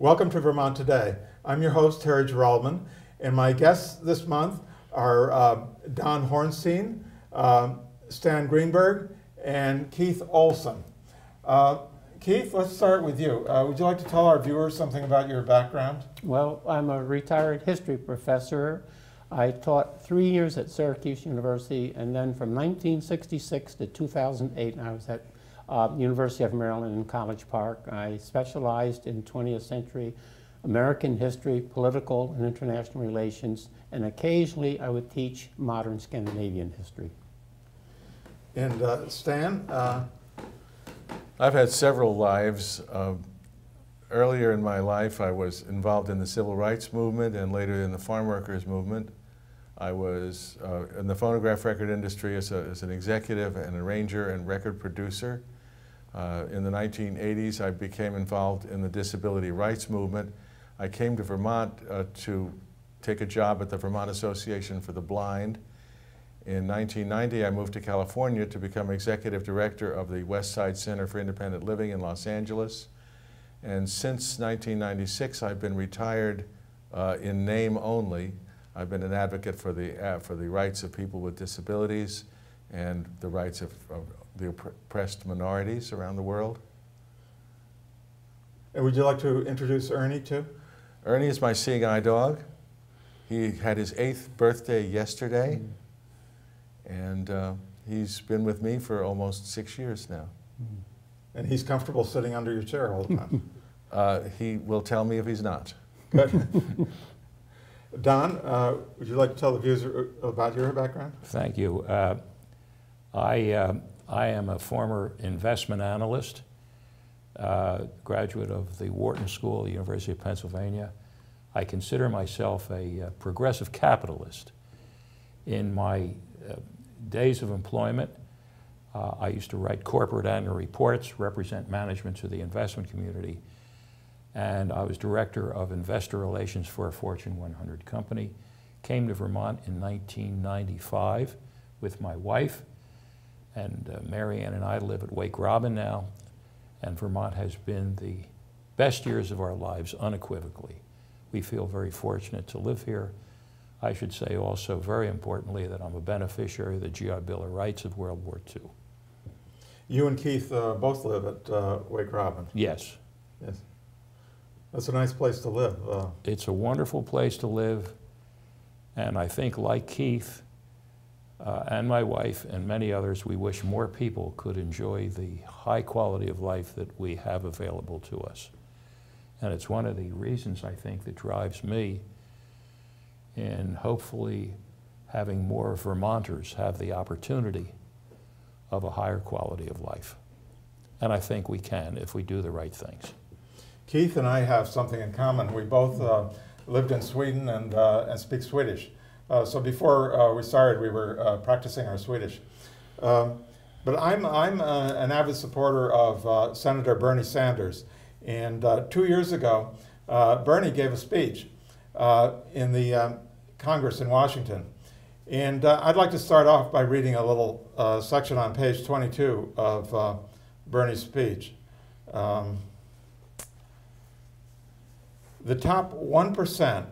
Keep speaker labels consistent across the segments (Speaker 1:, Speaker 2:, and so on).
Speaker 1: Welcome to Vermont Today. I'm your host, Terence Jeroloman, and my guests this month are Donald Horenstein, Stan Greenberg, and Keith Olson. Keith, let's start with you. Would you like to tell our viewers something about your background?
Speaker 2: Well, I'm a retired history professor. I taught 3 years at Syracuse University, and then from 1966 to 2008, I was at University of Maryland in College Park. I specialized in 20th century American history, political and international relations, and occasionally I would teach modern Scandinavian history.
Speaker 1: And Stan?
Speaker 3: I've had several lives. Earlier in my life, I was involved in the civil rights movement and later in the farm workers movement. I was in the phonograph record industry as an executive, an arranger, and record producer. In the 1980s, I became involved in the disability rights movement. I came to Vermont to take a job at the Vermont Association for the Blind. In 1990, I moved to California to become executive director of the West Side Center for Independent Living in Los Angeles. And since 1996, I've been retired in name only. I've been an advocate for the rights of people with disabilities and the rights of the oppressed minorities around the world.
Speaker 1: And would you like to introduce Ernie too?
Speaker 3: Ernie is my seeing eye dog. He had his 8th birthday yesterday, and he's been with me for almost 6 years now.
Speaker 1: And he's comfortable sitting under your chair all the time?
Speaker 3: He will tell me if he's not.
Speaker 1: Good. Don, would you like to tell the viewers about your background?
Speaker 4: Thank you. I am a former investment analyst, graduate of the Wharton School at the University of Pennsylvania. I consider myself a progressive capitalist. In my days of employment, I used to write corporate annual reports, represent management to the investment community, and I was director of investor relations for a Fortune 100 company. Came to Vermont in 1995 with my wife, and Mary Ann and I live at Wake Robin now, and Vermont has been the best years of our lives unequivocally. We feel very fortunate to live here. I should say also, very importantly, that I'm a beneficiary of the GI Bill of Rights of World War II.
Speaker 1: You and Keith both live at Wake Robin.
Speaker 4: Yes.
Speaker 1: Yes. That's a nice place to live.
Speaker 4: It's a wonderful place to live, and I think, like Keith and my wife and many others, we wish more people could enjoy the high quality of life that we have available to us. And it's one of the reasons, I think, that drives me in hopefully having more Vermonters have the opportunity of a higher quality of life. And I think we can if we do the right things.
Speaker 1: Keith and I have something in common. We both lived in Sweden and speak Swedish. So before we started, we were practicing our Swedish. But I'm an avid supporter of Senator Bernie Sanders. And 2 years ago, Bernie gave a speech in the Congress in Washington. And I'd like to start off by reading a little section on page 22 of Bernie's speech. The top 1%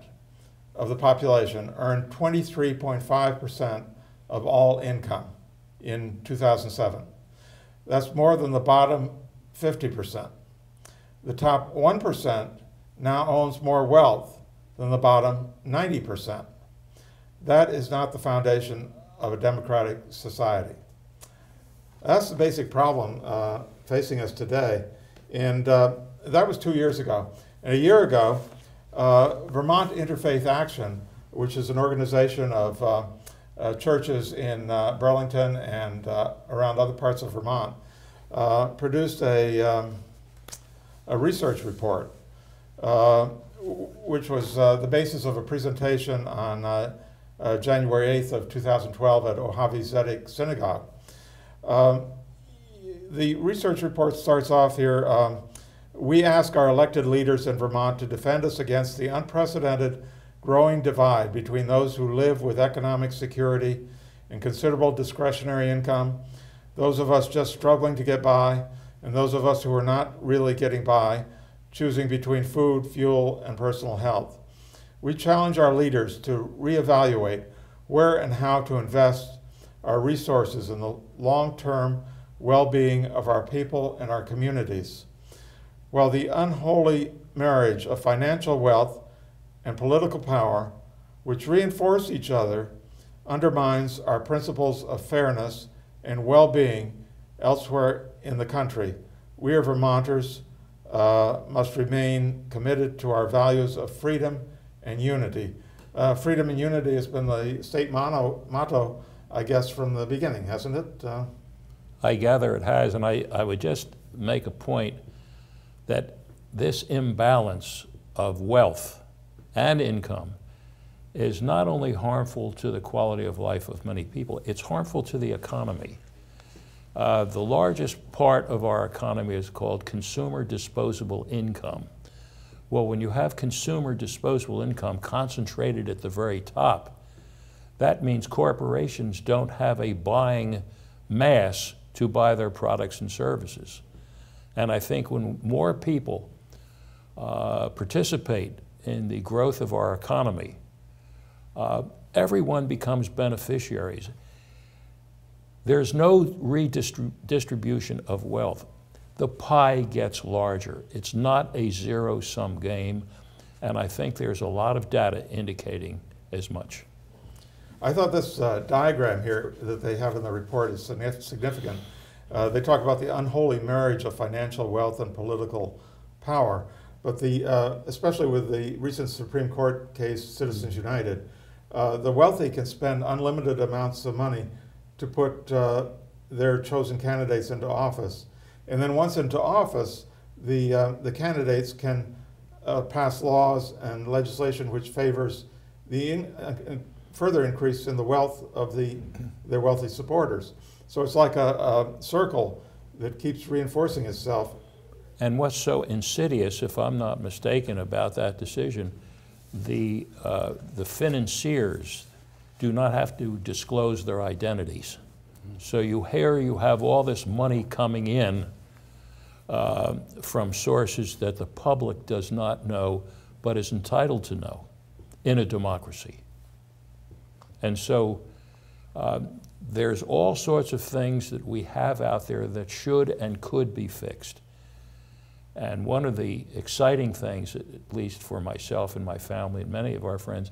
Speaker 1: of the population earned 23.5% of all income in 2007. That's more than the bottom 50%. The top 1% now owns more wealth than the bottom 90%. That is not the foundation of a democratic society. That's the basic problem facing us today. And that was 2 years ago. And a year ago, Vermont Interfaith Action, which is an organization of churches in Burlington and around other parts of Vermont, produced a research report, which was the basis of a presentation on January 8th of 2012 at Ohavi Zedek Synagogue. The research report starts off here. We ask our elected leaders in Vermont to defend us against the unprecedented growing divide between those who live with economic security and considerable discretionary income, those of us just struggling to get by, and those of us who are not really getting by, choosing between food, fuel, and personal health. We challenge our leaders to reevaluate where and how to invest our resources in the long-term well-being of our people and our communities. While the unholy marriage of financial wealth and political power, which reinforce each other, undermines our principles of fairness and well-being elsewhere in the country, we as Vermonters must remain committed to our values of freedom and unity. Freedom and unity has been the state motto, I guess, from the beginning, hasn't it?
Speaker 4: I gather it has, and I would just make a point that this imbalance of wealth and income is not only harmful to the quality of life of many people, it's harmful to the economy. The largest part of our economy is called consumer disposable income. Well, when you have consumer disposable income concentrated at the very top, that means corporations don't have a buying mass to buy their products and services. And I think when more people participate in the growth of our economy, everyone becomes beneficiaries. There's no redistribution of wealth. The pie gets larger. It's not a zero-sum game, and I think there's a lot of data indicating as much.
Speaker 1: I thought this diagram here that they have in the report is significant. They talk about the unholy marriage of financial wealth and political power, but especially with the recent Supreme Court case, Citizens United, the wealthy can spend unlimited amounts of money to put their chosen candidates into office. And then once into office, the candidates can pass laws and legislation which favors the further increase in the wealth of their wealthy supporters. So it's like a circle that keeps reinforcing itself.
Speaker 4: And what's so insidious, if I'm not mistaken, about that decision, the financiers do not have to disclose their identities. So you have all this money coming in from sources that the public does not know but is entitled to know in a democracy. And so there's all sorts of things that we have out there that should and could be fixed. And one of the exciting things, at least for myself and my family and many of our friends,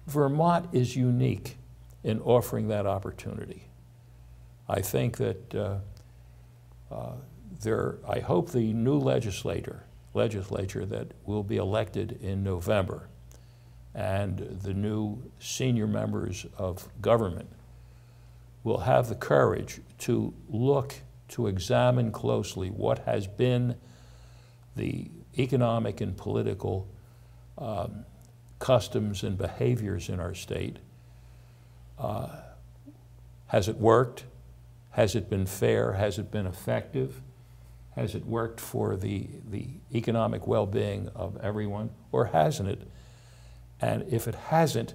Speaker 4: Vermont is unique in offering that opportunity. I think that I hope the new legislature that will be elected in November and the new senior members of government will have the courage to examine closely what has been the economic and political customs and behaviors in our state. Has it worked? Has it been fair? Has it been effective? Has it worked for the economic well-being of everyone, or hasn't it? And if it hasn't,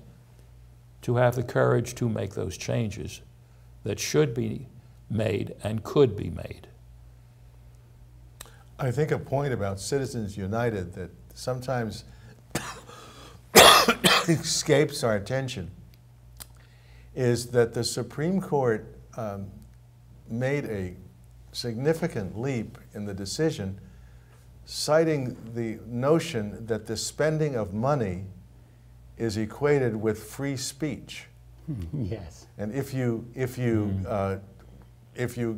Speaker 4: to have the courage to make those changes that should be made and could be made.
Speaker 3: I think a point about Citizens United that sometimes escapes our attention is that the Supreme Court made a significant leap in the decision, citing the notion that the spending of money is equated with free speech.
Speaker 2: Yes.
Speaker 3: And if you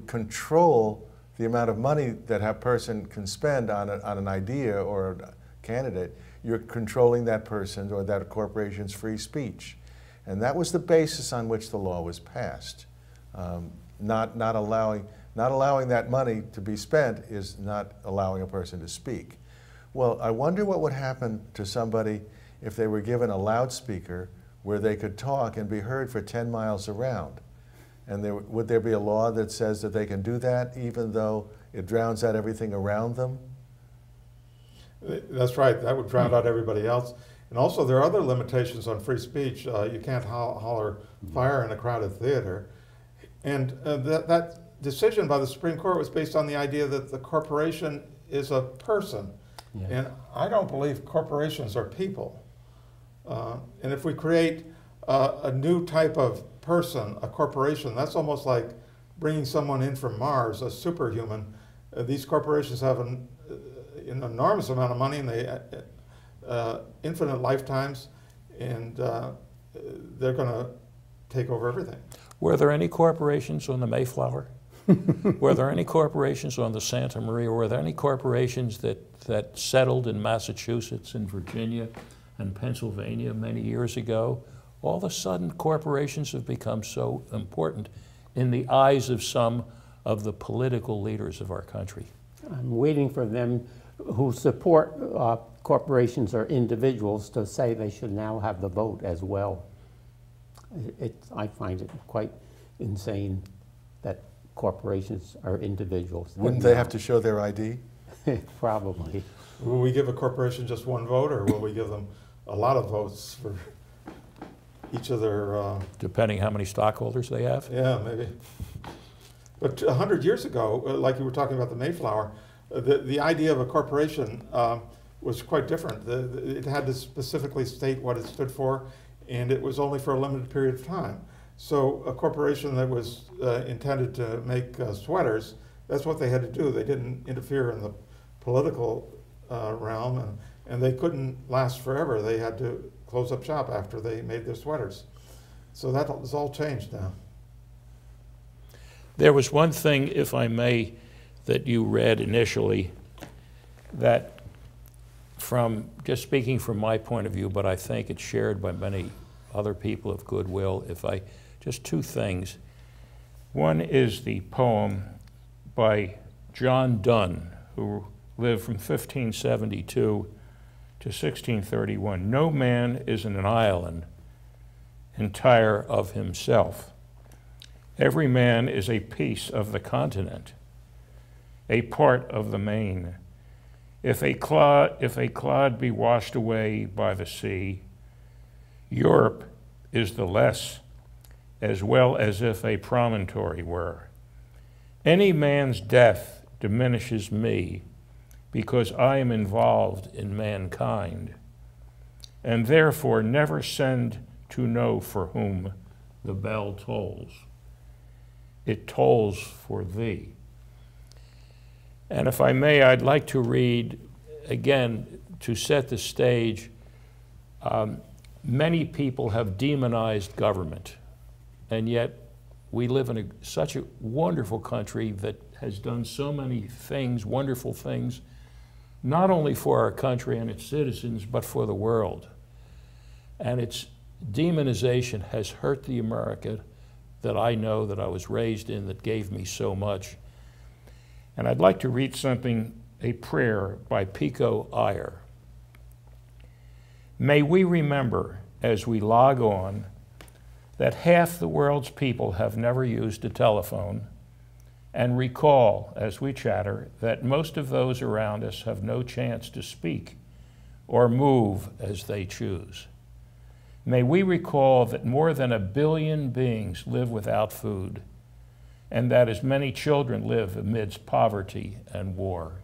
Speaker 3: control the amount of money that a person can spend on an idea or a candidate, you're controlling that person's or that corporation's free speech. And that was the basis on which the law was passed. Not allowing that money to be spent is not allowing a person to speak. Well, I wonder what would happen to somebody if they were given a loudspeaker where they could talk and be heard for 10 miles around. And would there be a law that says that they can do that even though it drowns out everything around them?
Speaker 1: That's right. That would drown out everybody else. And also there are other limitations on free speech. You can't holler fire in a crowded theater. And that decision by the Supreme Court was based on the idea that the corporation is a person.
Speaker 2: Yeah.
Speaker 1: And I don't believe corporations are people. And if we create a new type of person, a corporation, that's almost like bringing someone in from Mars, a superhuman. These corporations have an enormous amount of money, and they infinite lifetimes, and they're going to take over everything.
Speaker 4: Were there any corporations on the Mayflower? Were there any corporations on the Santa Maria? Were there any corporations that settled in Massachusetts and Virginia and Pennsylvania many years ago? All of a sudden, corporations have become so important in the eyes of some of the political leaders of our country. I'm
Speaker 2: waiting for them who support corporations or individuals to say they should now have the vote as well. I find it quite insane that corporations are individuals.
Speaker 3: Wouldn't they have to show their ID?
Speaker 2: Probably.
Speaker 1: Will we give a corporation just one vote, or will we give them a lot of votes for each of their...
Speaker 4: Depending how many stockholders they have?
Speaker 1: Yeah, maybe. But 100 years ago, like you were talking about the Mayflower, the idea of a corporation was quite different. It had to specifically state what it stood for, and it was only for a limited period of time. So a corporation that was intended to make sweaters, that's what they had to do. They didn't interfere in the political realm, and they couldn't last forever. They had to close up shop after they made their sweaters. So that has all changed now.
Speaker 4: There was one thing, if I may, that you read initially that, from just speaking from my point of view, but I think it's shared by many other people of goodwill, just two things. One is the poem by John Donne, who lived from 1572 to 1631. No man is an island entire of himself. Every man is a piece of the continent, a part of the main. If a clod be washed away by the sea, Europe is the less, as well as if a promontory were. Any man's death diminishes me, because I am involved in mankind, and therefore never send to know for whom the bell tolls. It tolls for thee. And if I may, I'd like to read, again, to set the stage. Many people have demonized government, and yet we live in such a wonderful country that has done so many things, wonderful things, not only for our country and its citizens, but for the world. And its demonization has hurt the America that I know, that I was raised in, that gave me so much. And I'd like to read something, a prayer by Pico Iyer. May we remember, as we log on, that half the world's people have never used a telephone, and recall, as we chatter, that most of those around us have no chance to speak or move as they choose. May we recall that more than 1 billion beings live without food, and that as many children live amidst poverty and war.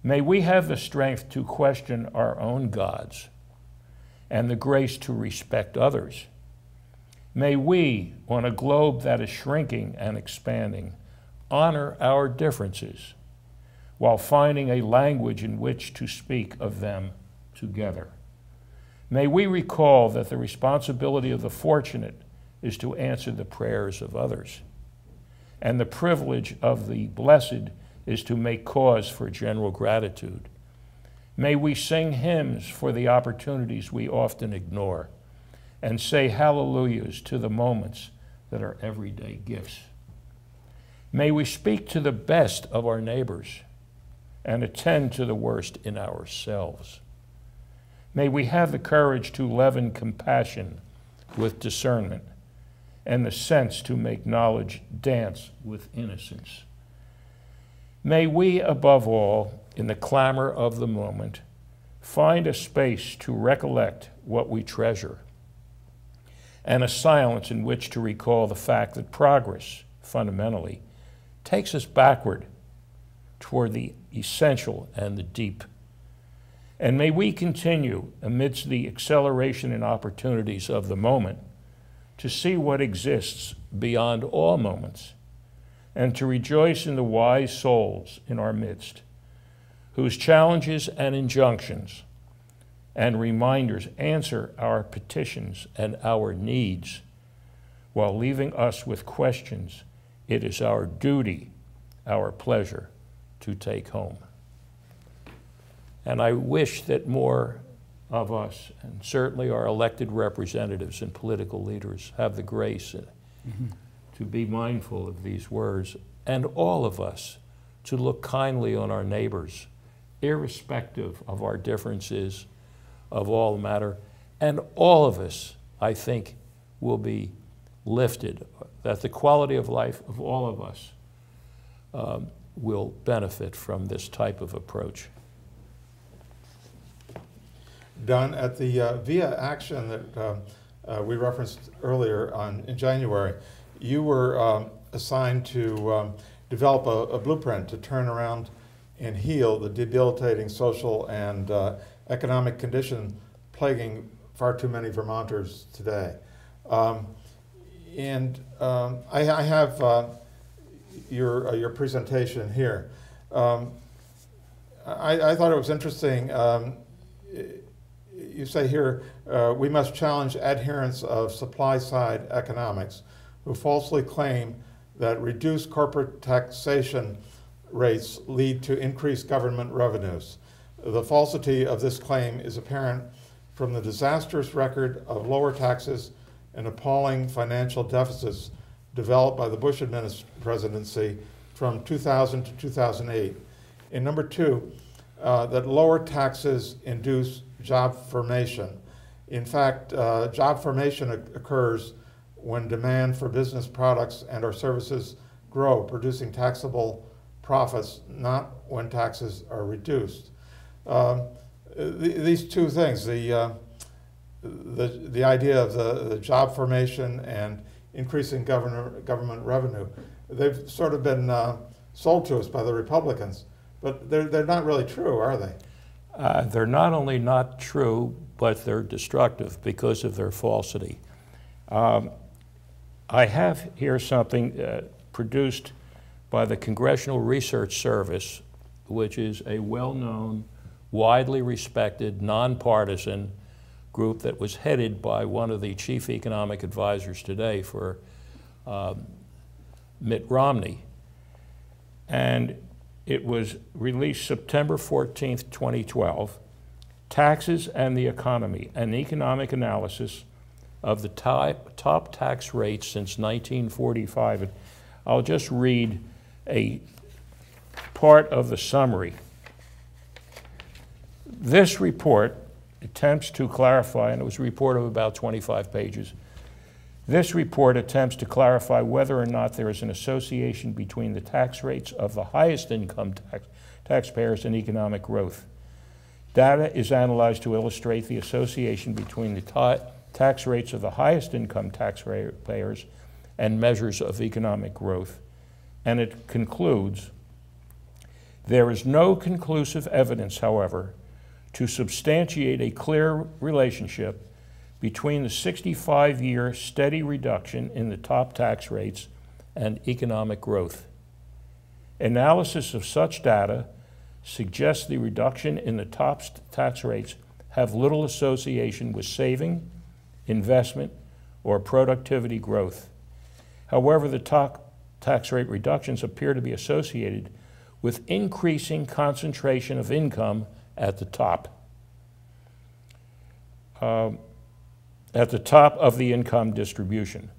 Speaker 4: May we have the strength to question our own gods and the grace to respect others. May we, on a globe that is shrinking and expanding, honor our differences while finding a language in which to speak of them together. May we recall that the responsibility of the fortunate is to answer the prayers of others, and the privilege of the blessed is to make cause for general gratitude. May we sing hymns for the opportunities we often ignore, and say hallelujahs to the moments that are everyday gifts. May we speak to the best of our neighbors and attend to the worst in ourselves. May we have the courage to leaven compassion with discernment and the sense to make knowledge dance with innocence. May we, above all, in the clamor of the moment, find a space to recollect what we treasure, and a silence in which to recall the fact that progress, fundamentally, takes us backward toward the essential and the deep And may we continue, amidst the acceleration and opportunities of the moment, to see what exists beyond all moments, and to rejoice in the wise souls in our midst, whose challenges and injunctions and reminders answer our petitions and our needs, while leaving us with questions it is our duty, our pleasure, to take home. And I wish that more of us, and certainly our elected representatives and political leaders, have the grace to be mindful of these words, and all of us to look kindly on our neighbors, irrespective of our differences of all matter. And all of us, I think, will be lifted, that the quality of life of all of us will benefit from this type of approach.
Speaker 1: Don, at the VIA action that we referenced earlier in January, you were assigned to develop a blueprint to turn around and heal the debilitating social and economic condition plaguing far too many Vermonters today. I have your presentation here. I thought it was interesting. You say here, we must challenge adherents of supply-side economics who falsely claim that reduced corporate taxation rates lead to increased government revenues. The falsity of this claim is apparent from the disastrous record of lower taxes and appalling financial deficits developed by the Bush presidency from 2000 to 2008. And number two, that lower taxes induce job formation. In fact, job formation occurs when demand for business products and or services grow, producing taxable profits, not when taxes are reduced. These two things, the idea of the job formation and increasing government revenue, they've sort of been sold to us by the Republicans, but they're not really true, are they?
Speaker 4: They're not only not true, but they're destructive because of their falsity. I have here something produced by the Congressional Research Service, which is a well-known, widely respected, nonpartisan group that was headed by one of the chief economic advisors today for Mitt Romney. And it was released September 14th, 2012, Taxes and the Economy, an economic analysis of the top tax rates since 1945. And I'll just read a part of the summary. This report attempts to clarify, and it was a report of about 25 pages, this report attempts to clarify whether or not there is an association between the tax rates of the highest income taxpayers and economic growth. Data is analyzed to illustrate the association between the tax rates of the highest income taxpayers and measures of economic growth. And it concludes, there is no conclusive evidence, however, to substantiate a clear relationship between the 65-year steady reduction in the top tax rates and economic growth. Analysis of such data suggests the reduction in the top tax rates have little association with saving, investment, or productivity growth. However, the top tax rate reductions appear to be associated with increasing concentration of income at the top of the income distribution.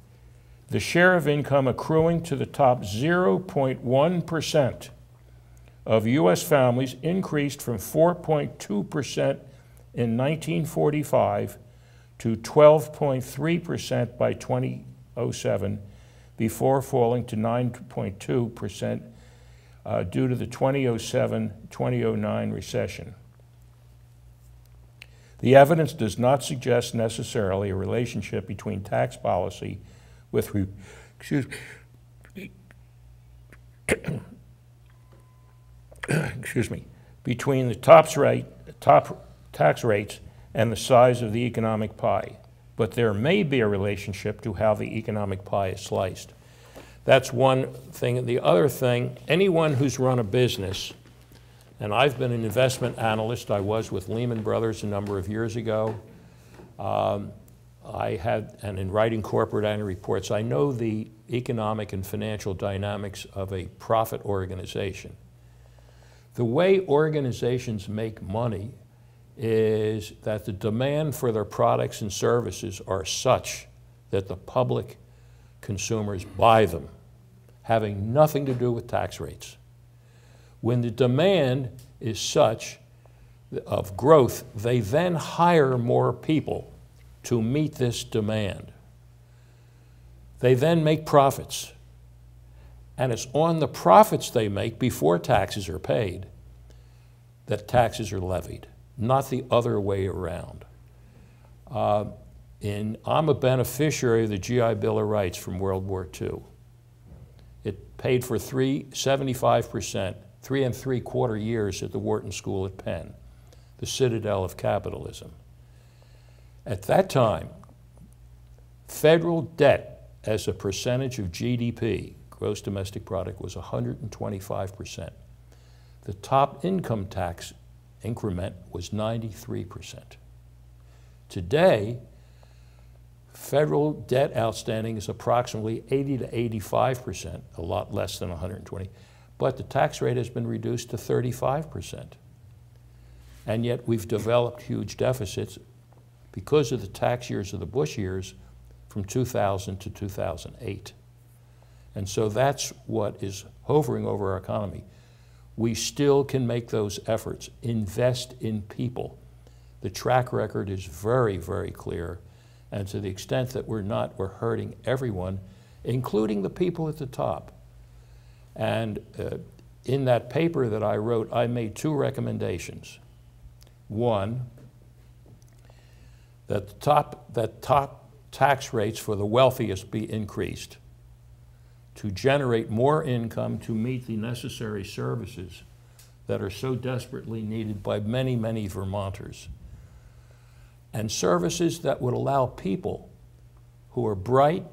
Speaker 4: The share of income accruing to the top 0.1% of U.S. families increased from 4.2% in 1945 to 12.3% by 2007, before falling to 9.2% due to the 2007-2009 recession. The evidence does not suggest necessarily a relationship between tax policy with between the top tax rates and the size of the economic pie, but there may be a relationship to how the economic pie is sliced. That's one thing. The other thing, anyone who's run a business, and I've been an investment analyst, I was with Lehman Brothers a number of years ago. And in writing corporate annual reports, I know the economic and financial dynamics of a profit organization. The way organizations make money is that the demand for their products and services are such that the public consumers buy them, having nothing to do with tax rates. When the demand is such of growth, they then hire more people to meet this demand. They then make profits. And it's on the profits they make before taxes are paid that taxes are levied, not the other way around. I'm a beneficiary of the GI Bill of Rights from World War II. It paid for 75%, 3 3/4 years at the Wharton School at Penn, the citadel of capitalism. At that time, federal debt as a percentage of GDP, gross domestic product, was 125%. The top income tax increment was 93%. Today, federal debt outstanding is approximately 80 to 85%, a lot less than 120, but the tax rate has been reduced to 35%. And yet we've developed huge deficits because of the tax years of the Bush years from 2000 to 2008. And so that's what is hovering over our economy. We still can make those efforts, invest in people. The track record is very, very clear. And to the extent that we're hurting everyone, including the people at the top. And in that paper that I wrote, I made 2 recommendations. One, that top tax rates for the wealthiest be increased to generate more income to meet the necessary services that are so desperately needed by many, many Vermonters. And services that would allow people who are bright,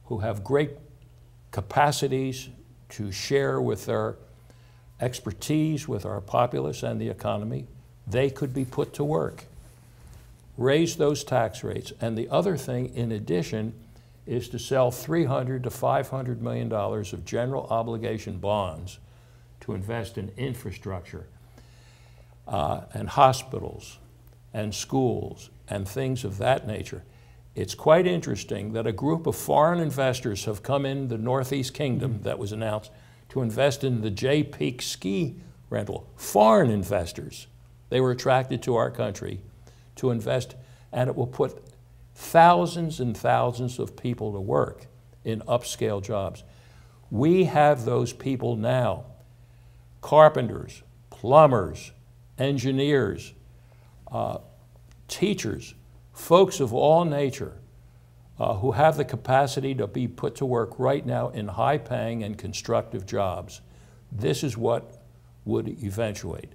Speaker 4: who have great capacities to share with their expertise with our populace and the economy, they could be put to work. Raise those tax rates. And the other thing, in addition, is to sell $300 to $500 million of general obligation bonds to invest in infrastructure and hospitals and schools and things of that nature. It's quite interesting that a group of foreign investors have come in the Northeast Kingdom that was announced to invest in the Jay Peak ski rental. Foreign investors. They were attracted to our country to invest, and it will put thousands and thousands of people to work in upscale jobs. We have those people now. Carpenters, plumbers, engineers, teachers, folks of all nature who have the capacity to be put to work right now in high-paying and constructive jobs. This is what would eventuate.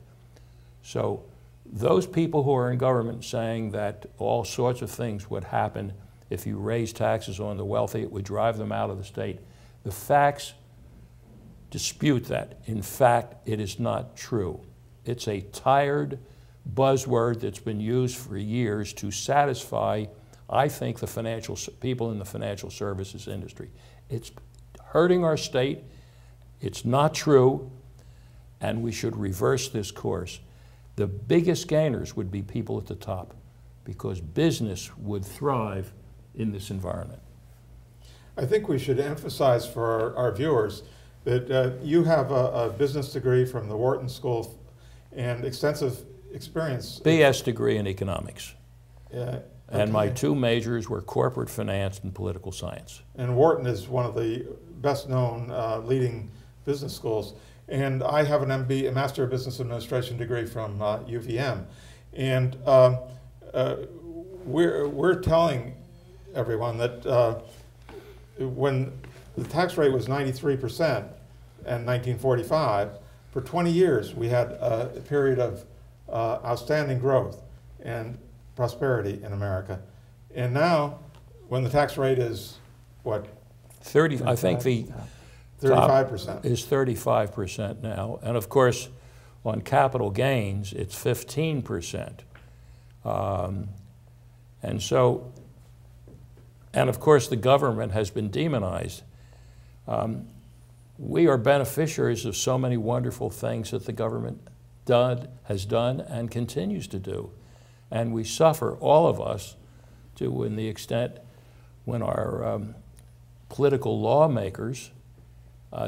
Speaker 4: So those people who are in government saying that all sorts of things would happen if you raise taxes on the wealthy, it would drive them out of the state. The facts dispute that. In fact, it is not true. It's a tired buzzword that's been used for years to satisfy, I think, the people in the financial services industry. It's hurting our state. It's not true, and we should reverse this course. The biggest gainers would be people at the top because business would thrive in this environment.
Speaker 1: I think we should emphasize for our viewers that you have a business degree from the Wharton School and extensive experience.
Speaker 4: BS degree in economics.
Speaker 1: Okay.
Speaker 4: And my 2 majors were corporate finance and political science.
Speaker 1: And Wharton is one of the best known leading business schools. And I have an MB, a Master of Business Administration degree from UVM. And we're telling everyone that when the tax rate was 93% in 1945, for 20 years we had a period of outstanding growth and prosperity in America. And now, when the tax rate is, what?
Speaker 4: 30, I think the
Speaker 1: 35%.
Speaker 4: is 35% now. And of course, on capital gains, it's 15%. And so, and of course, the government has been demonized. We are beneficiaries of so many wonderful things that the government has done and continues to do. And we suffer, all of us, to the extent when our political lawmakers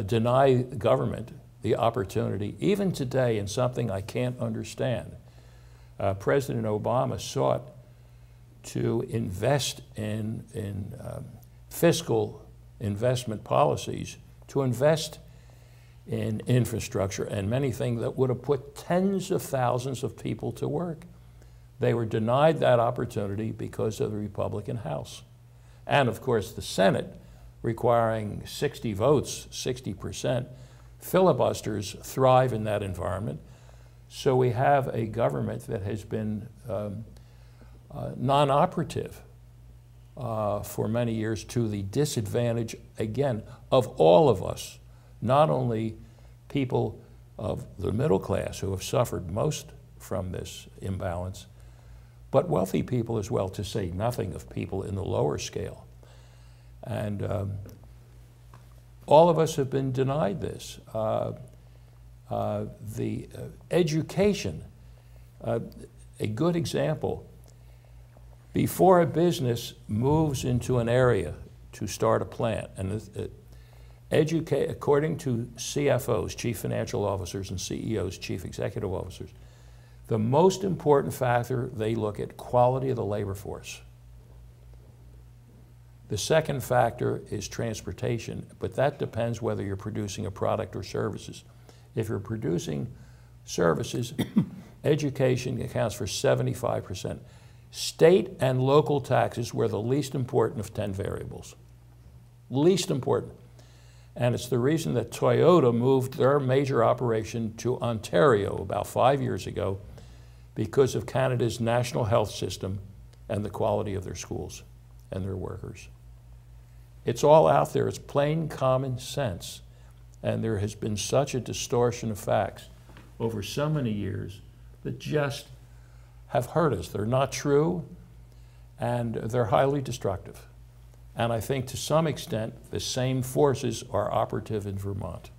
Speaker 4: deny the government the opportunity, even today, in something I can't understand. President Obama sought to invest in fiscal investment policies, to invest in infrastructure and many things that would have put tens of thousands of people to work. They were denied that opportunity because of the Republican House. And of course, the Senate, requiring 60 votes, 60%, filibusters thrive in that environment. So we have a government that has been non-operative for many years, to the disadvantage, again, of all of us, not only people of the middle class who have suffered most from this imbalance, but wealthy people as well, to say nothing of people in the lower scale. And all of us have been denied this. The education, a good example. Before a business moves into an area to start a plant, and according to CFOs, chief financial officers, and CEOs, chief executive officers, the most important factor they look at quality of the labor force. The second factor is transportation, but that depends whether you're producing a product or services. If you're producing services, education accounts for 75%. State and local taxes were the least important of 10 variables. Least important. And it's the reason that Toyota moved their major operation to Ontario about 5 years ago, because of Canada's national health system and the quality of their schools and their workers. It's all out there. It's plain common sense. And there has been such a distortion of facts over so many years that just have hurt us. They're not true, and they're highly destructive. And I think to some extent, the same forces are operative in Vermont.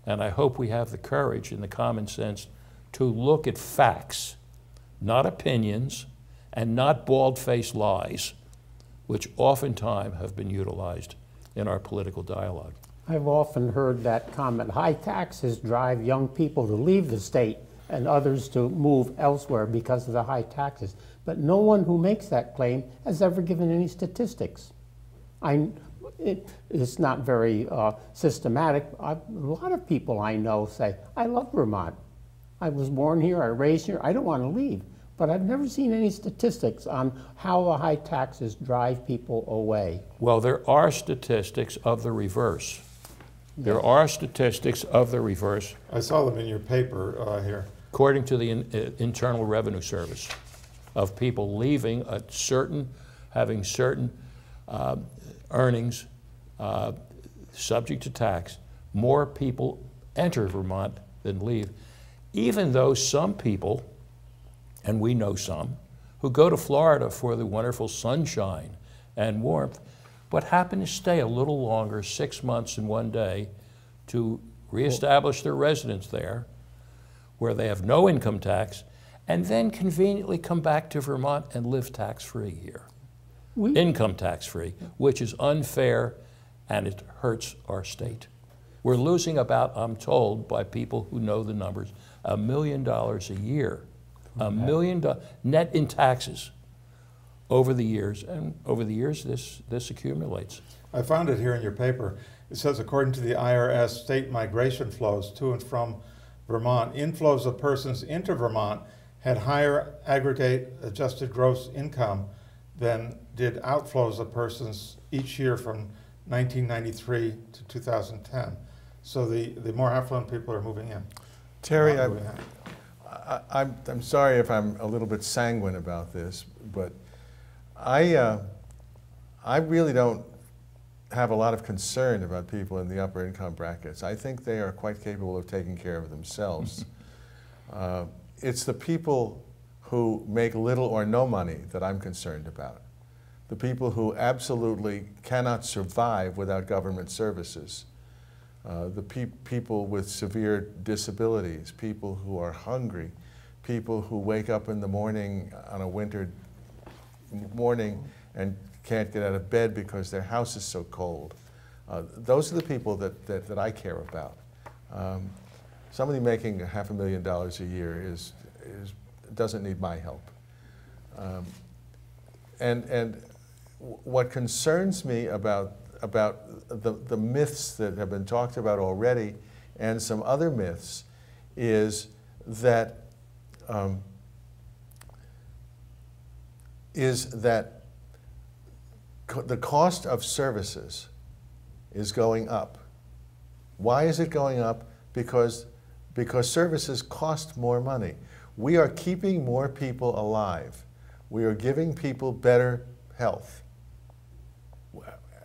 Speaker 4: And I hope we have the courage and the common sense to look at facts, not opinions, and not bald-faced lies, which oftentimes have been utilized in our political dialogue.
Speaker 2: I've often heard that comment, high taxes drive young people to leave the state and others to move elsewhere because of the high taxes. But no one who makes that claim has ever given any statistics. It's not very systematic. A lot of people I know say, I love Vermont. I was born here, I raised here, I don't want to leave. But I've never seen any statistics on how the high taxes drive people away.
Speaker 4: Well, there are statistics of the reverse. There are statistics of the reverse.
Speaker 1: I saw them in your paper here.
Speaker 4: According to the Internal Revenue Service, of people leaving having certain earnings subject to tax, more people enter Vermont than leave, even though some people, and we know some, who go to Florida for the wonderful sunshine and warmth, but happen to stay a little longer, 6 months and 1 day, to reestablish their residence there, where they have no income tax, and then conveniently come back to Vermont and live tax-free here. Income tax-free, which is unfair, and it hurts our state. We're losing about, I'm told by people who know the numbers, $1 million a year. $1 million net in taxes over the years, and over the years this accumulates.
Speaker 1: I found it here in your paper. It says, according to the IRS, state migration flows to and from Vermont, inflows of persons into Vermont had higher aggregate adjusted gross income than did outflows of persons each year from 1993 to 2010. So the more affluent people are moving in.
Speaker 3: Terry, I'm sorry if I'm a little bit sanguine about this, but I really don't have a lot of concern about people in the upper income brackets. I think they are quite capable of taking care of themselves. It's the people who make little or no money that I'm concerned about. The people who absolutely cannot survive without government services. The people with severe disabilities, people who are hungry, people who wake up in the morning on a winter morning and can't get out of bed because their house is so cold. Those are the people that I care about. Somebody making $500,000 a year doesn't need my help. And what concerns me about the myths that have been talked about already and some other myths is that the cost of services is going up. Why is it going up? Because services cost more money. We are keeping more people alive. We are giving people better health.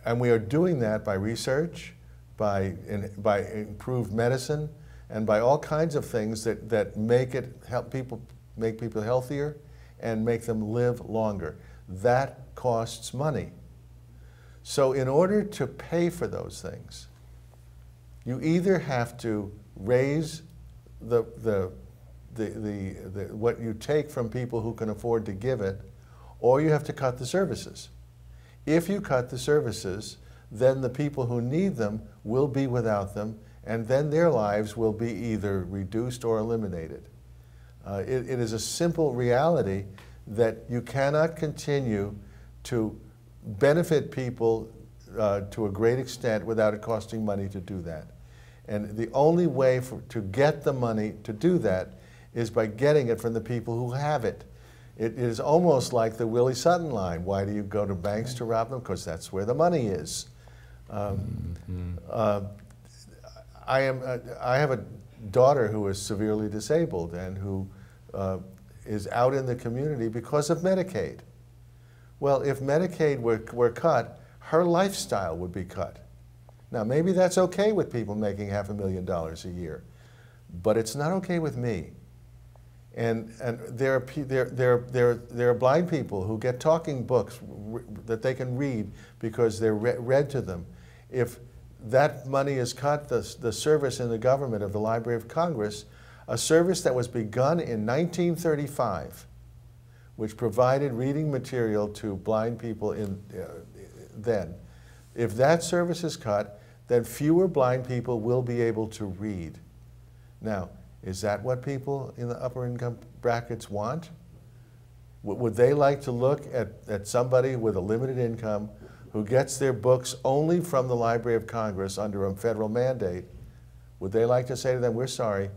Speaker 3: And we are doing that by research, by improved medicine, and by all kinds of things that make people healthier and make them live longer. That costs money. So in order to pay for those things, you either have to raise what you take from people who can afford to give it, or you have to cut the services. If you cut the services, then the people who need them will be without them, and then their lives will be either reduced or eliminated. It is a simple reality that you cannot continue to benefit people to a great extent without it costing money to do that. And the only way to get the money to do that is by getting it from the people who have it. It is almost like the Willie Sutton line. Why do you go to banks to rob them? Because that's where the money is. I have a daughter who is severely disabled and who is out in the community because of Medicaid. Well, if Medicaid were cut, her lifestyle would be cut. Now, maybe that's okay with people making $500,000 a year, but it's not okay with me. And there are blind people who get talking books that they can read because they're read to them. If that money is cut, the service in the government of the Library of Congress, a service that was begun in 1935, which provided reading material to blind people then. If that service is cut, then fewer blind people will be able to read. Now, is that what people in the upper income brackets want? Would they like to look at somebody with a limited income who gets their books only from the Library of Congress under a federal mandate? Would they like to say to them, we're sorry,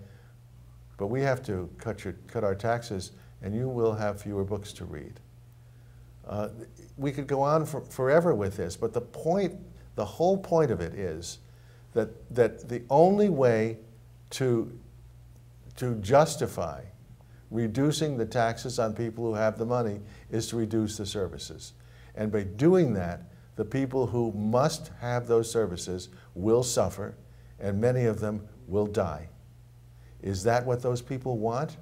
Speaker 3: but we have to cut our taxes and you will have fewer books to read? We could go on forever with this, but the whole point of it is that the only way to justify reducing the taxes on people who have the money is to reduce the services. And by doing that, the people who must have those services will suffer, and many of them will die. Is that what those people want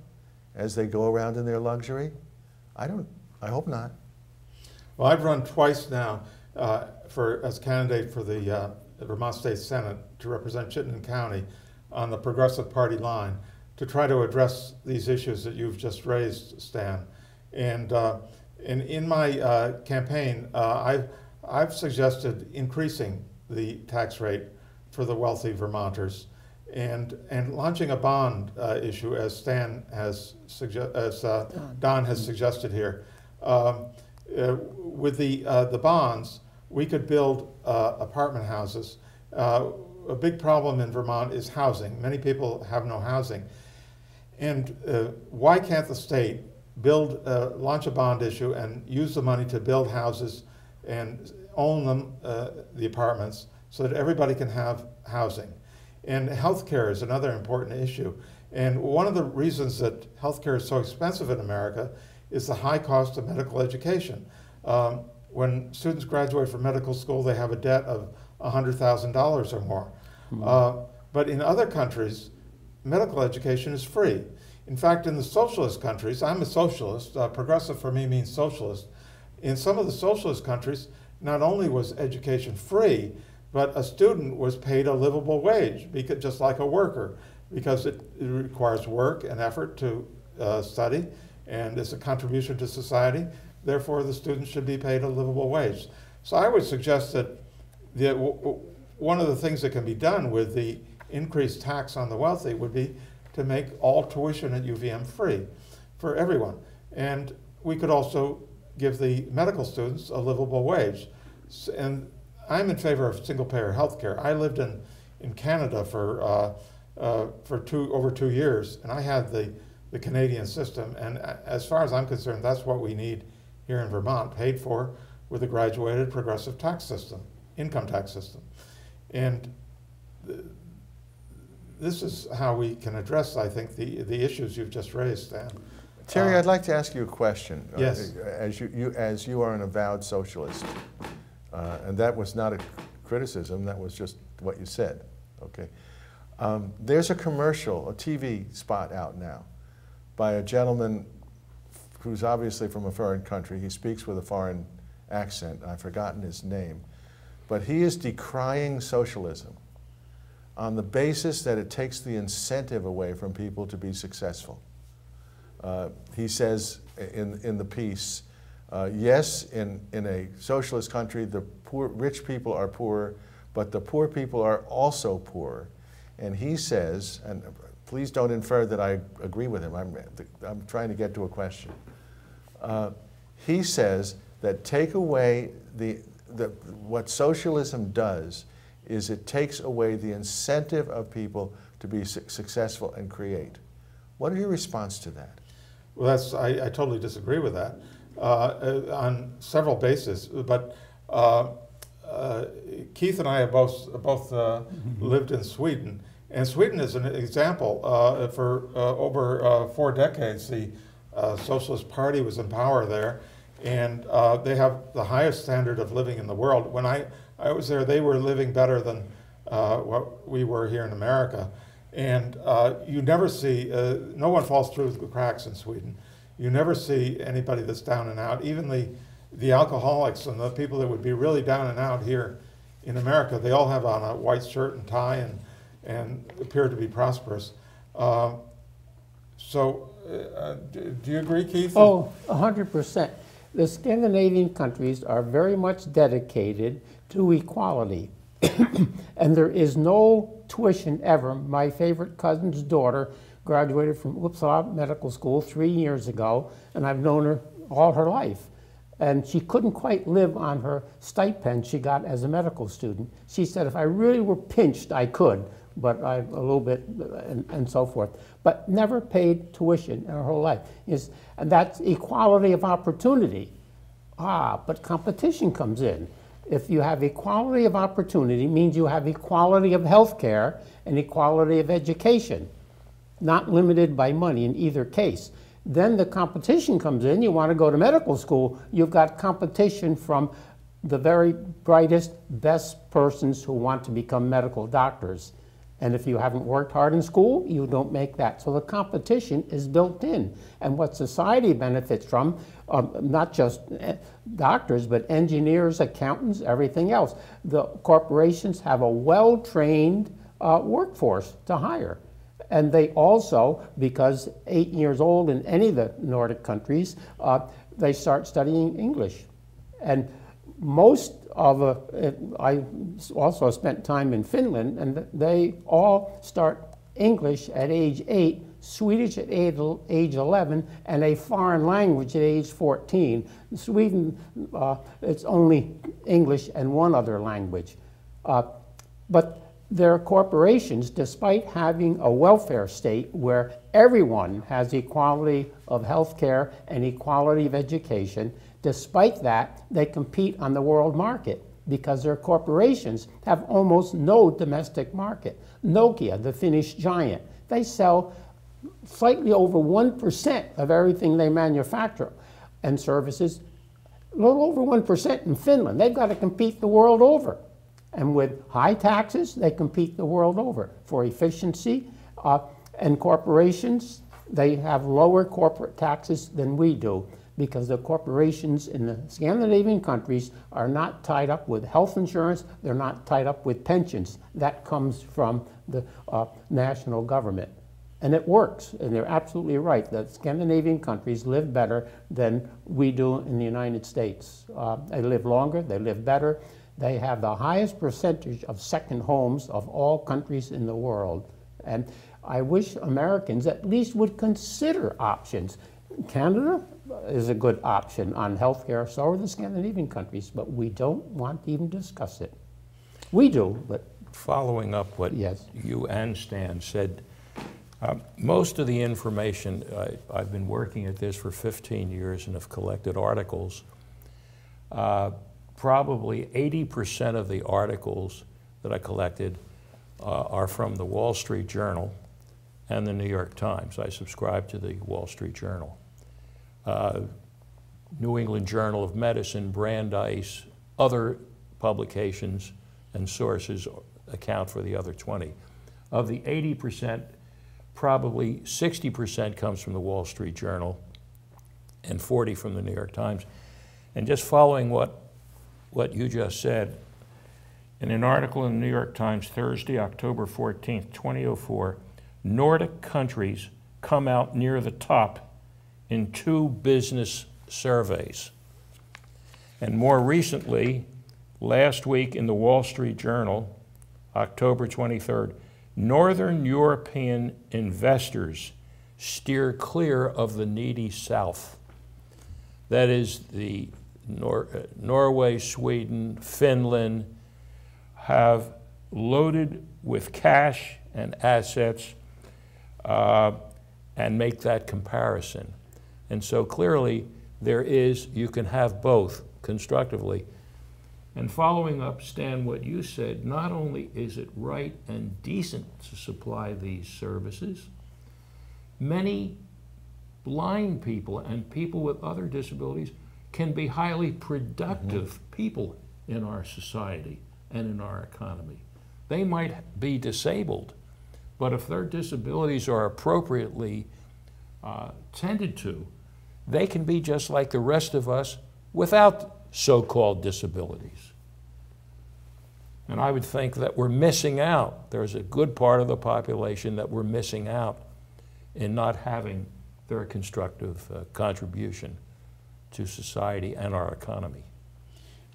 Speaker 3: as they go around in their luxury? I hope not.
Speaker 1: Well, I've run twice now as candidate for the Vermont State Senate to represent Chittenden County on the Progressive Party line to try to address these issues that you've just raised, Stan. And in my campaign, I've suggested increasing the tax rate for the wealthy Vermonters and launching a bond issue, as Don has suggested here. With the bonds, we could build apartment houses. A big problem in Vermont is housing. Many people have no housing. And why can't the state launch a bond issue and use the money to build houses and own them, the apartments, so that everybody can have housing? And healthcare is another important issue. And one of the reasons that healthcare is so expensive in America is the high cost of medical education. When students graduate from medical school, they have a debt of $100,000 or more. But in other countries, medical education is free. In fact, in the socialist countries, I'm a socialist, progressive for me means socialist. In some of the socialist countries, not only was education free, but a student was paid a livable wage, because, just like a worker, because it requires work and effort to study, and it's a contribution to society. Therefore, the student should be paid a livable wage. So I would suggest that one of the things that can be done with the increased tax on the wealthy would be to make all tuition at UVM free for everyone. And we could also give the medical students a livable wage. And I'm in favor of single-payer health care. I lived in Canada for over 2 years, and I had the Canadian system. And as far as I'm concerned, that's what we need here in Vermont, paid for with a graduated progressive tax system, income tax system. And this is how we can address, I think, the issues you've just raised, Stan.
Speaker 3: Terry, I'd like to ask you a question.
Speaker 1: Yes.
Speaker 3: As you are an avowed socialist, and that was not a criticism, that was just what you said, okay? There's a commercial, a TV spot out now by a gentleman who's obviously from a foreign country. He speaks with a foreign accent. I've forgotten his name. But he is decrying socialism on the basis that it takes the incentive away from people to be successful. He says in the piece, yes, in a socialist country, the rich people are poor, but the poor people are also poor. And he says, and please don't infer that I agree with him, I'm trying to get to a question. He says that take away what socialism does is it takes away the incentive of people to be successful and create. What is your response to that?
Speaker 1: Well, I totally disagree with that on several bases. But Keith and I have both lived in Sweden, and Sweden is an example. For over 4 decades, the Socialist Party was in power there, and they have the highest standard of living in the world. When I was there, they were living better than what we were here in America. And you never see, no one falls through the cracks in Sweden. You never see anybody that's down and out. Even the alcoholics and the people that would be really down and out here in America, they all have on a white shirt and tie and appear to be prosperous. So do you agree, Keith?
Speaker 2: Oh, 100%. The Scandinavian countries are very much dedicated to equality. And there is no tuition ever. My favorite cousin's daughter graduated from Uppsala Medical School 3 years ago, and I've known her all her life. And she couldn't quite live on her stipend she got as a medical student. She said, if I really were pinched, I could, but a little bit, and so forth. But never paid tuition in her whole life. And that's equality of opportunity. But competition comes in. If you have equality of opportunity, it means you have equality of health care and equality of education, not limited by money in either case. Then the competition comes in. You want to go to medical school, you've got competition from the very brightest, best persons who want to become medical doctors. And if you haven't worked hard in school, you don't make that. So the competition is built in. And what society benefits from, not just doctors, but engineers, accountants, everything else. The corporations have a well-trained workforce to hire. And they also, because 8 years old in any of the Nordic countries, they start studying English. And most of I also spent time in Finland, and they all start English at age 8, Swedish at age 11, and a foreign language at age 14. In Sweden, it's only English and one other language. But their corporations, despite having a welfare state where everyone has equality of health care and equality of education, despite that, they compete on the world market because their corporations have almost no domestic market. Nokia, the Finnish giant, they sell slightly over 1% of everything they manufacture and services, a little over 1% in Finland. They've got to compete the world over. And with high taxes, they compete the world over for efficiency. And corporations, they have lower corporate taxes than we do, because the corporations in the Scandinavian countries are not tied up with health insurance, they're not tied up with pensions. That comes from the national government. And it works, and they're absolutely right. The Scandinavian countries live better than we do in the United States. They live longer, they live better. They have the highest percentage of second homes of all countries in the world. And I wish Americans at least would consider options. Canada is a good option on health care, so are the Scandinavian countries, but we don't want to even discuss it. We do, but...
Speaker 4: Following up what
Speaker 2: yes.
Speaker 4: you and Stan said, most of the information, I've been working at this for 15 years and have collected articles. Probably 80% of the articles that I collected are from the Wall Street Journal and the New York Times. I subscribe to the Wall Street Journal. New England Journal of Medicine, Brandeis, other publications and sources account for the other 20. Of the 80%, probably 60% comes from the Wall Street Journal and 40% from the New York Times. And just following what you just said, in an article in the New York Times Thursday, October 14th, 2004, Nordic countries come out near the top in 2 business surveys. And more recently, last week in the Wall Street Journal, October 23rd, Northern European investors steer clear of the needy South. That is, the Norway, Sweden, Finland have loaded with cash and assets and make that comparison. And so clearly you can have both constructively. And following up, Stan, what you said, not only is it right and decent to supply these services, many blind people and people with other disabilities can be highly productive people in our society and in our economy. They might be disabled, but if their disabilities are appropriately tended to, they can be just like the rest of us without so-called disabilities. And I would think that we're missing out. There's a good part of the population that we're missing out in not having their constructive contribution to society and our economy.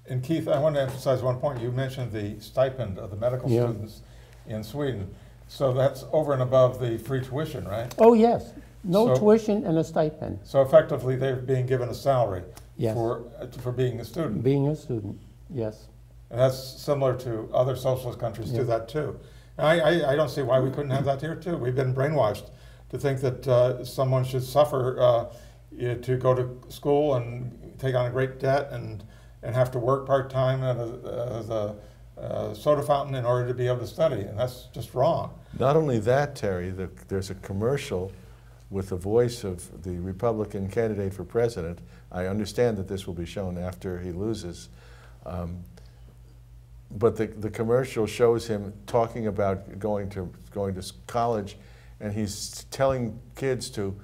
Speaker 1: And Keith, I want to emphasize one point. You mentioned the stipend of the medical students in Sweden. So that's over and above the free tuition, right?
Speaker 2: Oh, yes. No tuition and a stipend.
Speaker 1: So effectively, they're being given a salary for being a student.
Speaker 2: Being a student, yes.
Speaker 1: And that's similar to other socialist countries do that too. And I don't see why we couldn't have that here too. We've been brainwashed to think that someone should suffer to go to school and take on a great debt and have to work part-time as a soda fountain in order to be able to study, and that's just wrong.
Speaker 3: Not only that, Terry, there's a commercial with the voice of the Republican candidate for president. I understand that this will be shown after he loses. But the commercial shows him talking about going to college, and he's telling kids to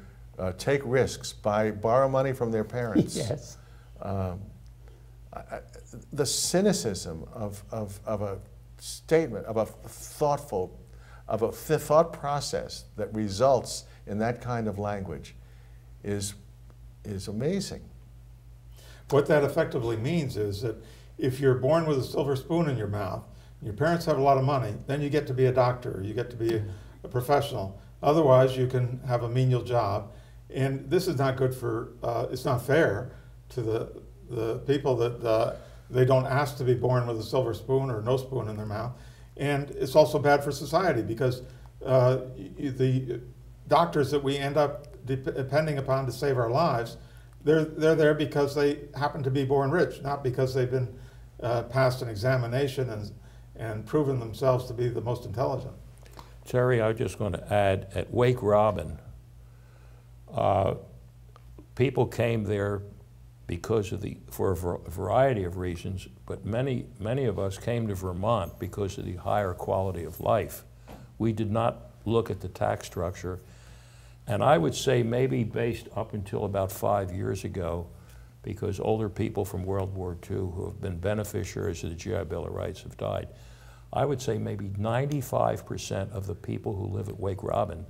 Speaker 3: take risks, borrow money from their parents.
Speaker 2: Yes.
Speaker 3: The cynicism of a statement, of a thought process that results in that kind of language is amazing.
Speaker 1: What that effectively means is that if you're born with a silver spoon in your mouth, and your parents have a lot of money, then you get to be a doctor, you get to be a professional. Otherwise, you can have a menial job. And this is not good for, it's not fair to the people that they don't ask to be born with a silver spoon or no spoon in their mouth. And it's also bad for society because the doctors that we end up depending upon to save our lives, they're there because they happen to be born rich, not because they've been passed an examination and proven themselves to be the most intelligent.
Speaker 4: Terry, I was just going to add, at Wake Robin, People came there for a variety of reasons, but many of us came to Vermont because of the higher quality of life. We did not look at the tax structure, and I would say maybe based up until about 5 years ago, because older people from World War II who have been beneficiaries of the GI Bill of Rights have died. I would say maybe 95% of the people who live at Wake Robin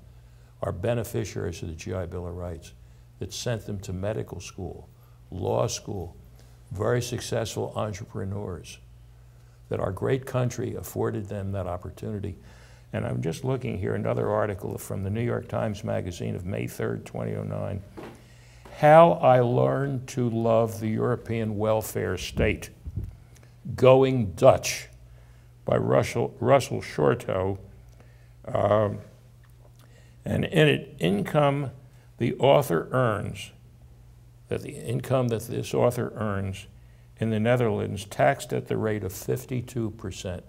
Speaker 4: are beneficiaries of the GI Bill of Rights that sent them to medical school, law school, very successful entrepreneurs, that our great country afforded them that opportunity. And I'm just looking here, another article from the New York Times Magazine of May 3rd, 2009. How I Learned to Love the European Welfare State, Going Dutch, by Russell Shorto. And in it, income the author earns, the income that this author earns in the Netherlands, taxed at the rate of 52%.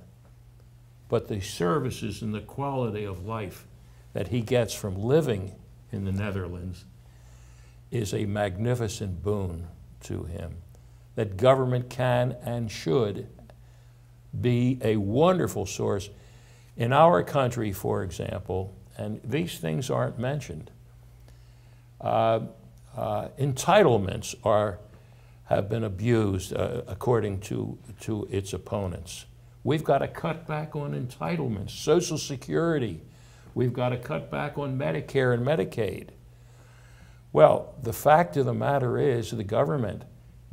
Speaker 4: But the services and the quality of life that he gets from living in the Netherlands is a magnificent boon to him, that government can and should be a wonderful source. In our country, for example, and these things aren't mentioned, entitlements have been abused according to its opponents. We've got to cut back on entitlements, Social Security. We've got to cut back on Medicare and Medicaid. Well, the fact of the matter is the government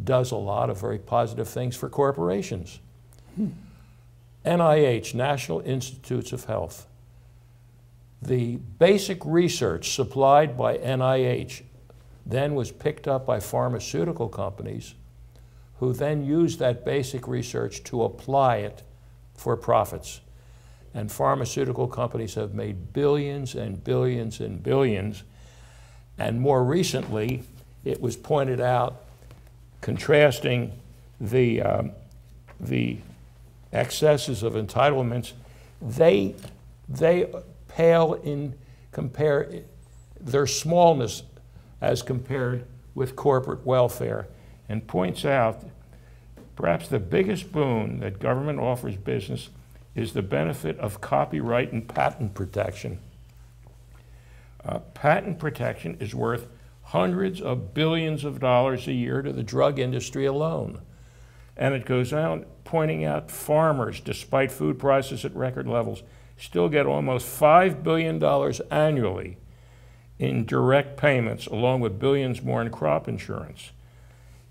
Speaker 4: does a lot of very positive things for corporations. NIH, National Institutes of Health. The basic research supplied by NIH then was picked up by pharmaceutical companies who then used that basic research to apply it for profits. And pharmaceutical companies have made billions and billions and billions. And more recently, it was pointed out, contrasting the excesses of entitlements, they pale in their smallness as compared with corporate welfare, and points out perhaps the biggest boon that government offers business is the benefit of copyright and patent protection. Patent protection is worth hundreds of billions of dollars a year to the drug industry alone. And it goes on pointing out farmers, despite food prices at record levels, still get almost $5 billion annually in direct payments, along with billions more in crop insurance.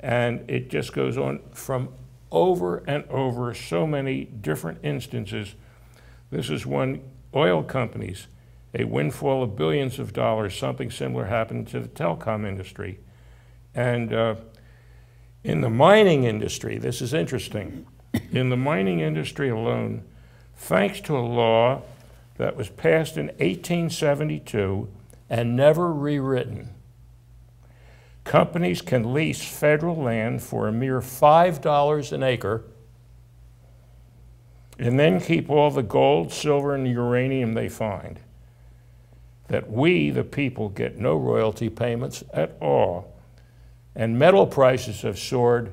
Speaker 4: And it just goes on from over and over so many different instances. This is one, oil companies, a windfall of billions of dollars. Something similar happened to the telecom industry. And in the mining industry, this is interesting. In the mining industry alone, thanks to a law that was passed in 1872 and never rewritten, companies can lease federal land for a mere $5 an acre and then keep all the gold, silver, and uranium they find. That we, the people, get no royalty payments at all. And metal prices have soared,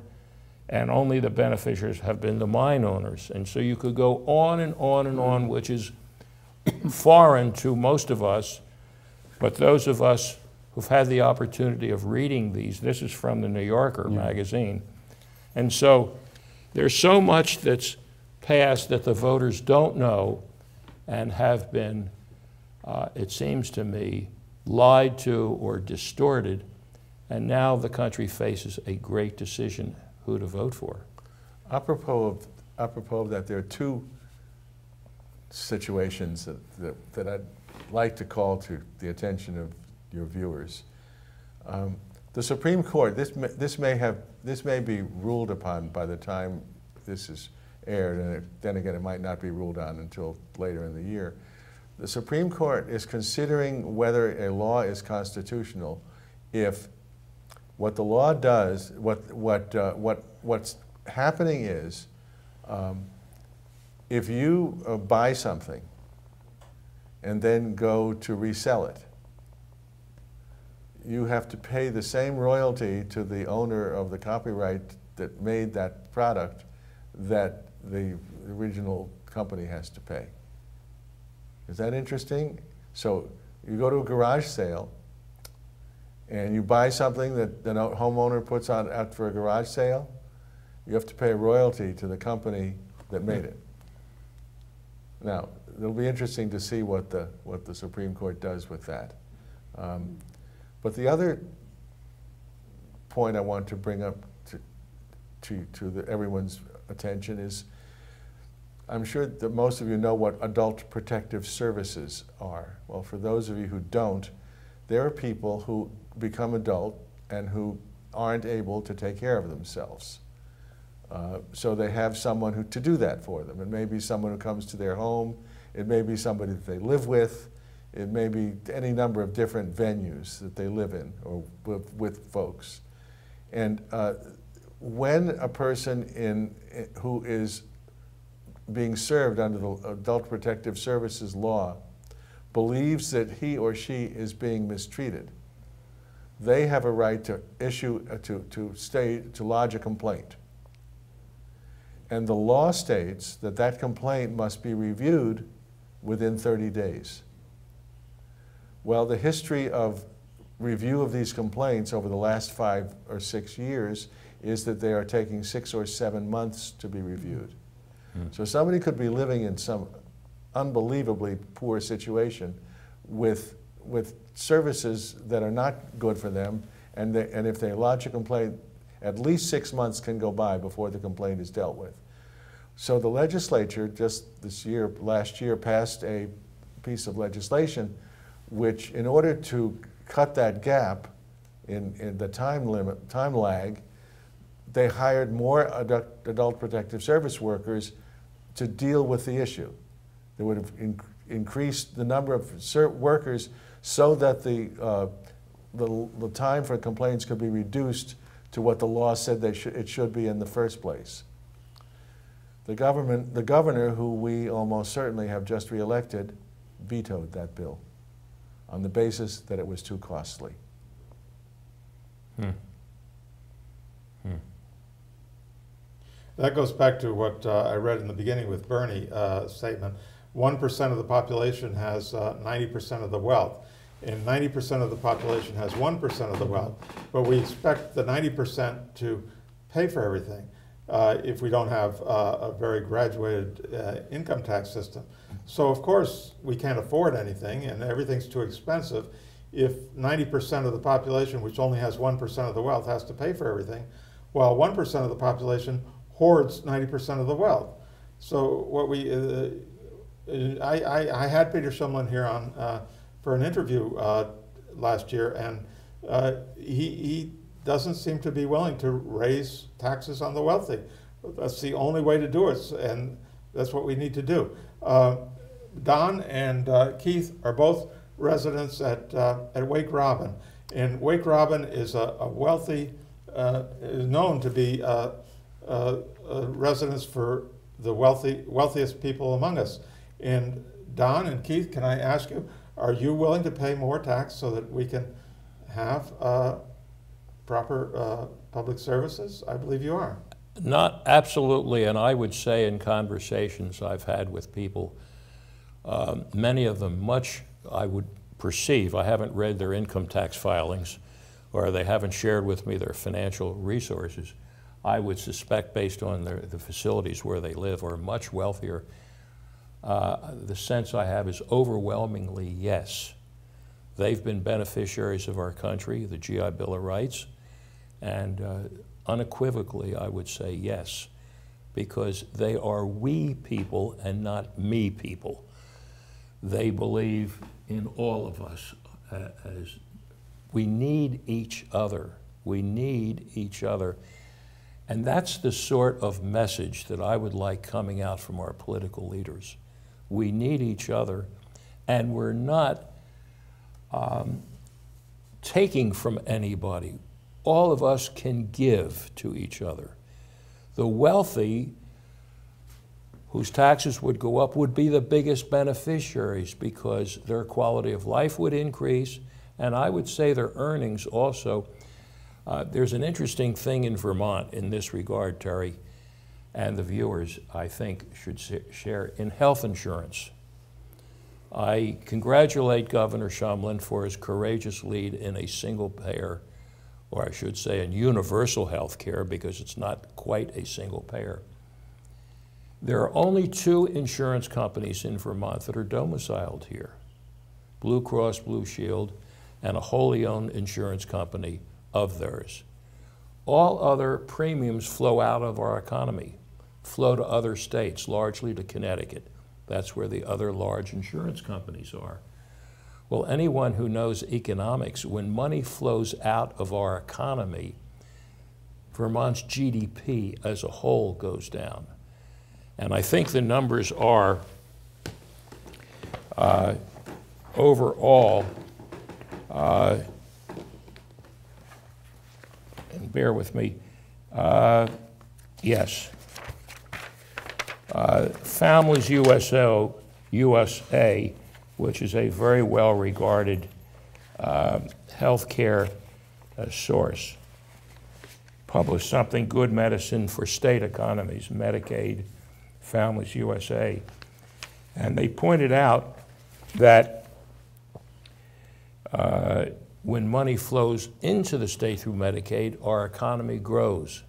Speaker 4: and only the beneficiaries have been the mine owners. And so you could go on and on and on, which is foreign to most of us, but those of us who've had the opportunity of reading these, this is from the New Yorker magazine. And so there's so much that's passed that the voters don't know and have been, it seems to me, lied to or distorted. And now the country faces a great decision who to vote for.
Speaker 3: Apropos of that, there are two situations that I'd like to call to the attention of your viewers. The Supreme Court, this may be ruled upon by the time this is aired, and then again it might not be ruled on until later in the year. The Supreme Court is considering whether a law is constitutional if what the law does, what's happening is, if you buy something and then go to resell it, you have to pay the same royalty to the owner of the copyright that made that product that the original company has to pay. Is that interesting? So you go to a garage sale and you buy something that the homeowner puts out for a garage sale, you have to pay a royalty to the company that made it. Now, it'll be interesting to see what the Supreme Court does with that. But the other point I want to bring up to everyone's attention is, I'm sure that most of you know what adult protective services are. Well, for those of you who don't, there are people who become adult and who aren't able to take care of themselves. So they have someone to do that for them. It may be someone who comes to their home. It may be somebody that they live with. It may be any number of different venues that they live in or with folks. And when a person who is being served under the Adult Protective Services law believes that he or she is being mistreated, they have a right to to lodge a complaint. And the law states that that complaint must be reviewed within 30 days. Well, the history of review of these complaints over the last 5 or 6 years is that they are taking 6 or 7 months to be reviewed. So somebody could be living in some unbelievably poor situation with services that are not good for them, and if they lodge a complaint, at least 6 months can go by before the complaint is dealt with. So the legislature just last year passed a piece of legislation which, in order to cut that gap in the time lag, they hired more adult protective service workers to deal with the issue. They would have increased the number of workers so that the time for complaints could be reduced to what the law said it should be in the first place. The governor, who we almost certainly have just reelected, vetoed that bill on the basis that it was too costly.
Speaker 1: That goes back to what I read in the beginning with Bernie's statement. 1% of the population has 90% of the wealth, and 90% of the population has 1% of the wealth. But we expect the 90% to pay for everything if we don't have a very graduated income tax system. So of course we can't afford anything, and everything's too expensive. If 90% of the population, which only has 1% of the wealth, has to pay for everything, while 1% of the population hoards 90% of the wealth. So what I had Peter Shumlin here on for an interview last year, and he doesn't seem to be willing to raise taxes on the wealthy. That's the only way to do it, and that's what we need to do. Don and Keith are both residents at Wake Robin, and Wake Robin is a wealthy, is known to be residence for the wealthiest people among us. And Don and Keith, can I ask you, are you willing to pay more tax so that we can have proper public services? I believe you are.
Speaker 4: Not absolutely, and I would say in conversations I've had with people, many of them much, I would perceive, I haven't read their income tax filings, or they haven't shared with me their financial resources. I would suspect, based on the facilities where they live, are much wealthier. The sense I have is overwhelmingly yes. They've been beneficiaries of our country, the GI Bill of Rights, and unequivocally I would say yes, because they are we people and not me people. They believe in all of us as we need each other. We need each other. And that's the sort of message that I would like coming out from our political leaders. We need each other, and we're not taking from anybody. All of us can give to each other. The wealthy, whose taxes would go up, would be the biggest beneficiaries because their quality of life would increase And I would say their earnings also. There's an interesting thing in Vermont in this regard, Terry, and the viewers, I think, should share in health insurance. I congratulate Governor Shumlin for his courageous lead in a single payer, or I should say in universal health care, because it's not quite a single payer. There are only 2 insurance companies in Vermont that are domiciled here: Blue Cross Blue Shield and a wholly owned insurance company of theirs. All other premiums flow out of our economy, flow to other states, largely to Connecticut. That's where the other large insurance companies are. Well, anyone who knows economics, when money flows out of our economy, Vermont's GDP as a whole goes down. And I think the numbers are overall, and bear with me, yes. Families USA, which is a very well-regarded healthcare source, published something, Good Medicine for State Economies, Medicaid, Families USA. And they pointed out that when money flows into the state through Medicaid, our economy grows,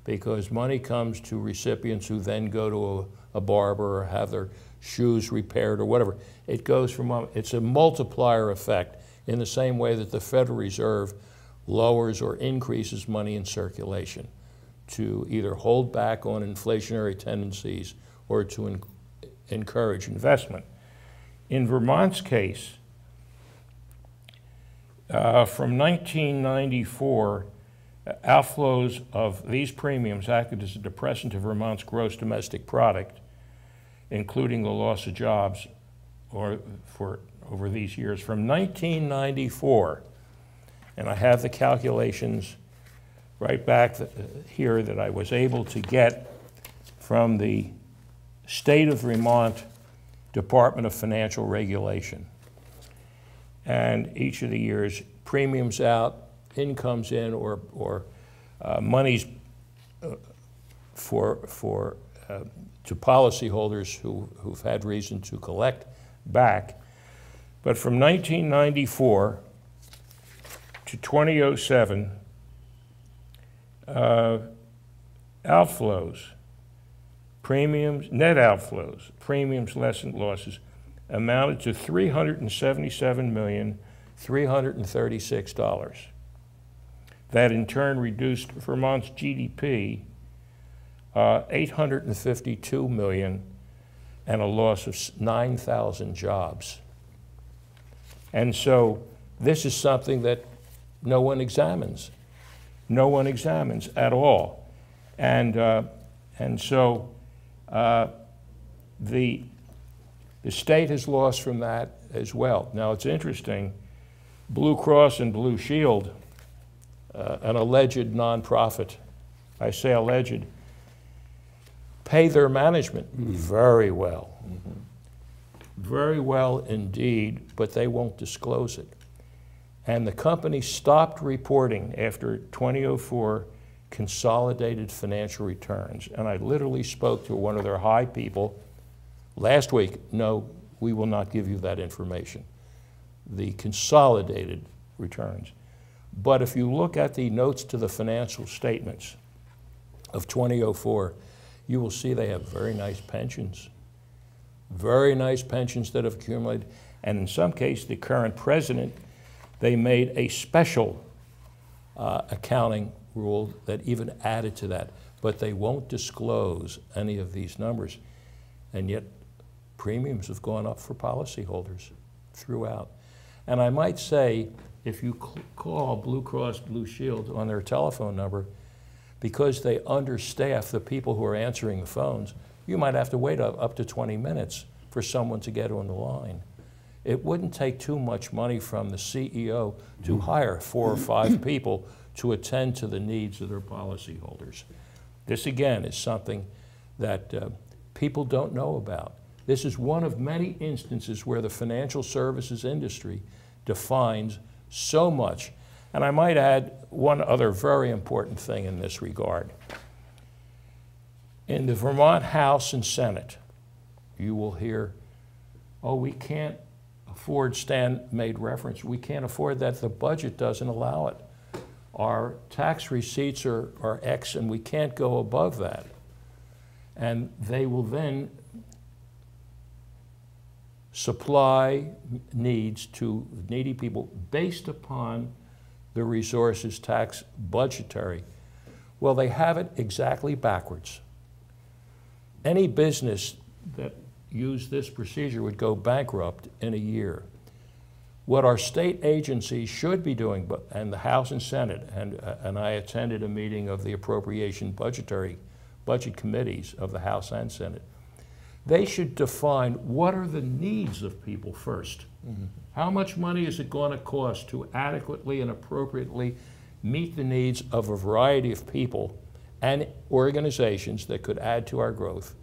Speaker 4: because money comes to recipients who then go to a barber or have their shoes repaired or whatever. It goes from, it's a multiplier effect in the same way that the Federal Reserve lowers or increases money in circulation to either hold back on inflationary tendencies or to encourage investment. In Vermont's case, from 1994, outflows of these premiums acted as a depressant to Vermont's gross domestic product, including the loss of jobs over these years. From 1994, and I have the calculations right back here that I was able to get from the State of Vermont Department of Financial Regulation. And each of the years, premiums out, incomes in, or monies to policyholders who've had reason to collect back. But from 1994 to 2007, outflows, premiums, net outflows, premiums less than losses, amounted to $377,336. That in turn reduced Vermont's GDP $852 million and a loss of 9,000 jobs. And so this is something that no one examines. No one examines at all. And so the state has lost from that as well. Now it's interesting, Blue Cross and Blue Shield, an alleged nonprofit, I say alleged, pay their management very well. Very well indeed, but they won't disclose it. And the company stopped reporting after 2004 consolidated financial returns. And I literally spoke to one of their high people last week. No, we will not give you that information. The consolidated returns. But if you look at the notes to the financial statements of 2004, you will see they have very nice pensions. Very nice pensions that have accumulated. And in some cases, the current president, they made a special accounting rule that even added to that. But they won't disclose any of these numbers. And yet, premiums have gone up for policyholders throughout. And I might say, if you call Blue Cross Blue Shield on their telephone number, because they understaff the people who are answering the phones, you might have to wait up to 20 minutes for someone to get on the line. It wouldn't take too much money from the CEO to hire 4 or 5 people to attend to the needs of their policyholders. This, again, is something that people don't know about. This is one of many instances where the financial services industry defines so much. And I might add one other very important thing in this regard. In the Vermont House and Senate, you will hear, oh, we can't afford, Stan made reference, we can't afford that, the budget doesn't allow it. Our tax receipts are X and we can't go above that. And they will then supply needs to needy people based upon the resources tax budgetary. Well, they have it exactly backwards. Any business that used this procedure would go bankrupt in a year. What our state agencies should be doing, and the House and Senate, and I attended a meeting of the appropriation budget committees of the House and Senate, they should define what are the needs of people first. Mm-hmm. How much money is it going to cost to adequately and appropriately meet the needs of a variety of people and organizations that could add to our growth,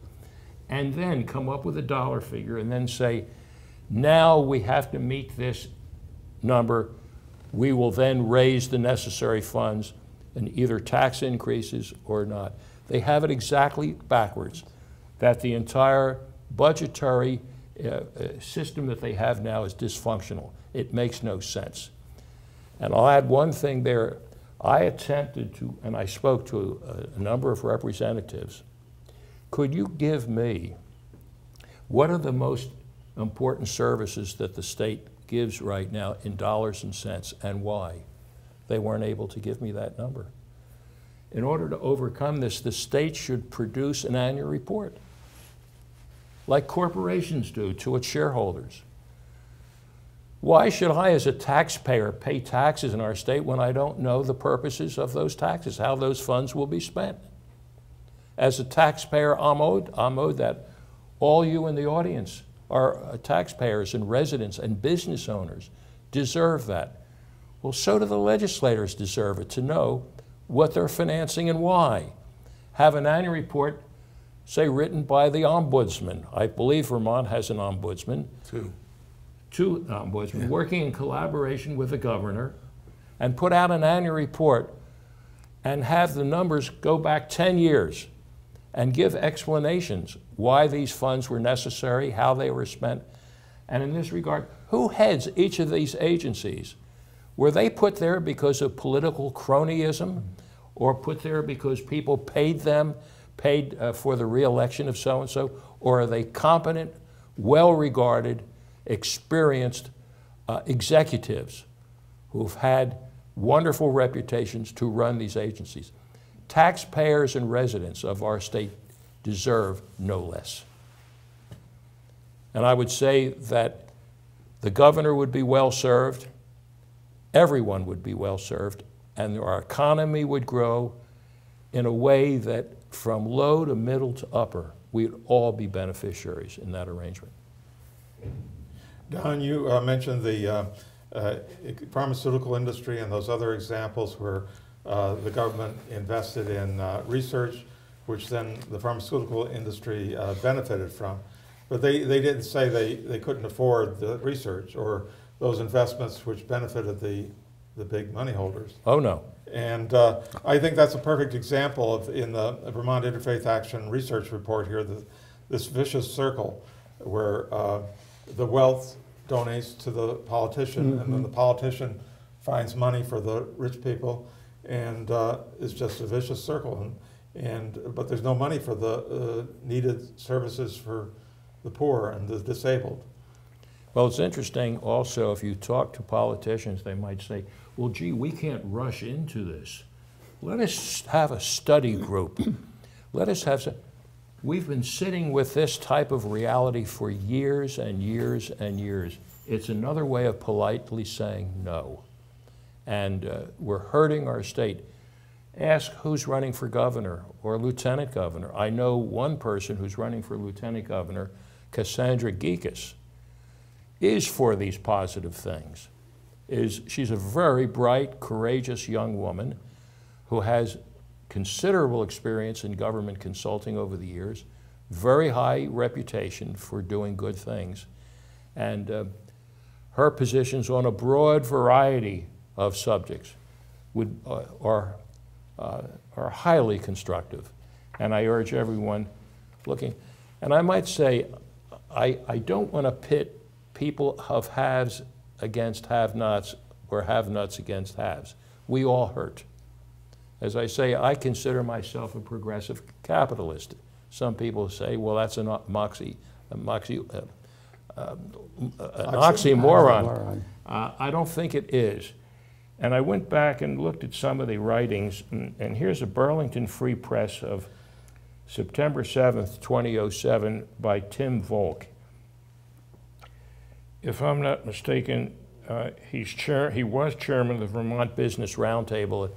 Speaker 4: and then come up with a dollar figure and then say, now we have to meet this number, we will then raise the necessary funds and either tax increases or not. They have it exactly backwards, that the entire budgetary system that they have now is dysfunctional. It makes no sense. And I'll add one thing there. I attempted to, and I spoke to a number of representatives. Could you give me what are the most important services that the state gives right now in dollars and cents, and why? They weren't able to give me that number. In order to overcome this, the state should produce an annual report, like corporations do to its shareholders. Why should I, as a taxpayer, pay taxes in our state when I don't know the purposes of those taxes, how those funds will be spent? As a taxpayer, I'm owed that. All you in the audience are taxpayers and residents and business owners deserve that. Well, so do the legislators deserve it, to know what they're financing and why. Have an annual report, say, written by the ombudsman. I believe Vermont has an ombudsman. Two ombudsmen, yeah, working in collaboration with the governor, and put out an annual report and have the numbers go back 10 years and give explanations why these funds were necessary, how they were spent. And in this regard, who heads each of these agencies? Were they put there because of political cronyism, or put there because people paid for the re-election of so-and-so? Or are they competent, well-regarded, experienced executives who've had wonderful reputations to run these agencies? Taxpayers and residents of our state deserve no less. And I would say that the governor would be well served, everyone would be well served, and our economy would grow in a way that from low to middle to upper, we'd all be beneficiaries in that arrangement.
Speaker 1: Don, you mentioned the pharmaceutical industry and those other examples where the government invested in research, which then the pharmaceutical industry benefited from. But they didn't say they couldn't afford the research or those investments which benefited the big money holders.
Speaker 4: Oh, no.
Speaker 1: And I think that's a perfect example of, in the Vermont Interfaith Action research report here, this vicious circle where the wealth donates to the politician, mm-hmm, and then the politician finds money for the rich people, and it's just a vicious circle. But there's no money for the needed services for the poor and the disabled.
Speaker 4: Well, it's interesting also, if you talk to politicians, they might say, well, gee, we can't rush into this. Let us have a study group. Let us have some. We've been sitting with this type of reality for years and years and years. It's another way of politely saying no. And we're hurting our state. Ask who's running for governor or lieutenant governor. I know one person who's running for lieutenant governor, Cassandra Geekus, is for these positive things. She's a very bright, courageous young woman who has considerable experience in government consulting over the years, very high reputation for doing good things. And her positions on a broad variety of subjects are highly constructive. And I urge everyone looking, and I might say, I don't want to pit people of haves against have-nots or have-nots against haves. We all hurt. As I say, I consider myself a progressive capitalist. Some people say, well, that's an oxymoron. I don't think it is. And I went back and looked at some of the writings, and here's a Burlington Free Press of September 7th, 2007 by Tim Volk. If I'm not mistaken, he was chairman of the Vermont Business Roundtable,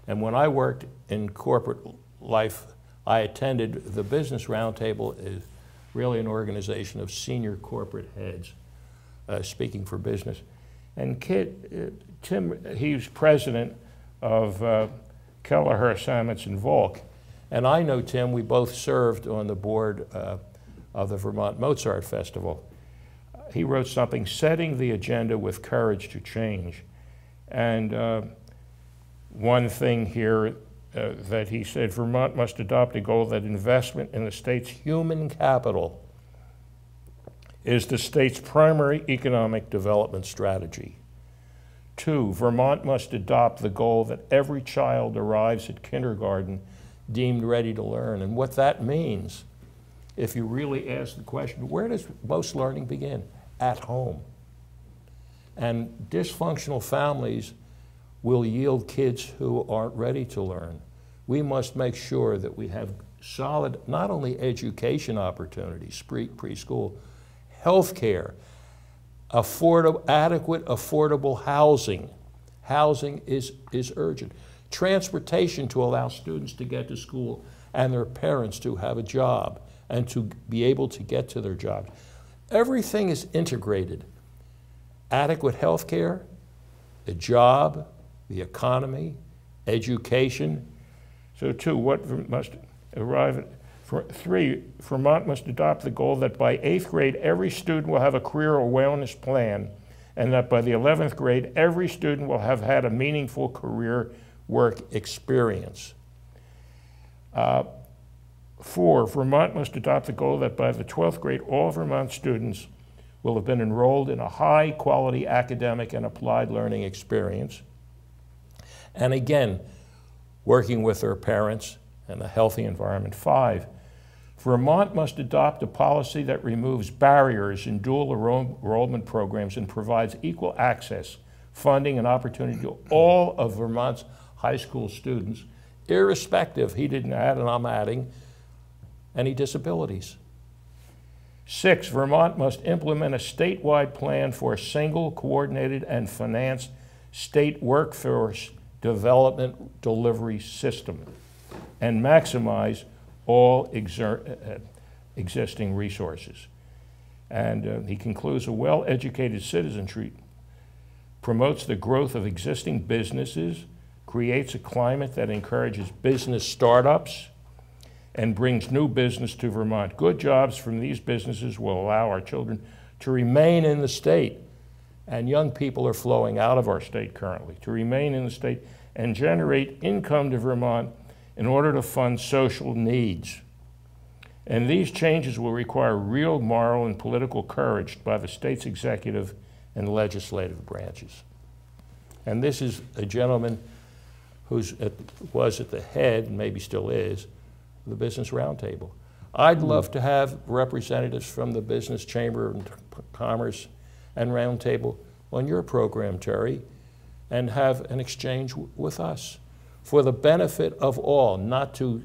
Speaker 4: and when I worked in corporate life, I attended the Business Roundtable. Is really an organization of senior corporate heads speaking for business. And Tim, he was president of Kelleher, Sametz, and Volk. And I know Tim, we both served on the board of the Vermont Mozart Festival. He wrote something, Setting the Agenda with Courage to Change. And one thing here that he said, Vermont must adopt a goal that investment in the state's human capital is the state's primary economic development strategy. 2, Vermont must adopt the goal that every child arrives at kindergarten deemed ready to learn. And what that means, if you really ask the question, where does most learning begin? At home. And dysfunctional families will yield kids who aren't ready to learn. We must make sure that we have solid, not only education opportunities, preschool, health care, adequate, affordable housing. Housing is urgent. Transportation to allow students to get to school and their parents to have a job and to be able to get to their jobs. Everything is integrated. Adequate health care, a job, the economy, education. So 2, what must arrive at? 3, Vermont must adopt the goal that by 8th grade, every student will have a career or wellness plan, and that by the 11th grade, every student will have had a meaningful career work experience. 4, Vermont must adopt the goal that by the 12th grade, all Vermont students will have been enrolled in a high-quality academic and applied learning experience. And again, working with their parents and a healthy environment. 5, Vermont must adopt a policy that removes barriers in dual enrollment programs and provides equal access, funding, and opportunity to all of Vermont's high school students, irrespective, he didn't add and I'm adding, any disabilities. 6, Vermont must implement a statewide plan for a single, coordinated, and financed state workforce development delivery system and maximize all existing resources. And he concludes, a well-educated citizenry promotes the growth of existing businesses, creates a climate that encourages business startups, and brings new business to Vermont. Good jobs from these businesses will allow our children to remain in the state, and young people are flowing out of our state currently, to remain in the state and generate income to Vermont in order to fund social needs. And these changes will require real moral and political courage by the state's executive and legislative branches. And this is a gentleman who was at the head, and maybe still is, of the Business Roundtable. I'd love to have representatives from the Business Chamber of Commerce and Roundtable on your program, Terry, and have an exchange with us for the benefit of all, not to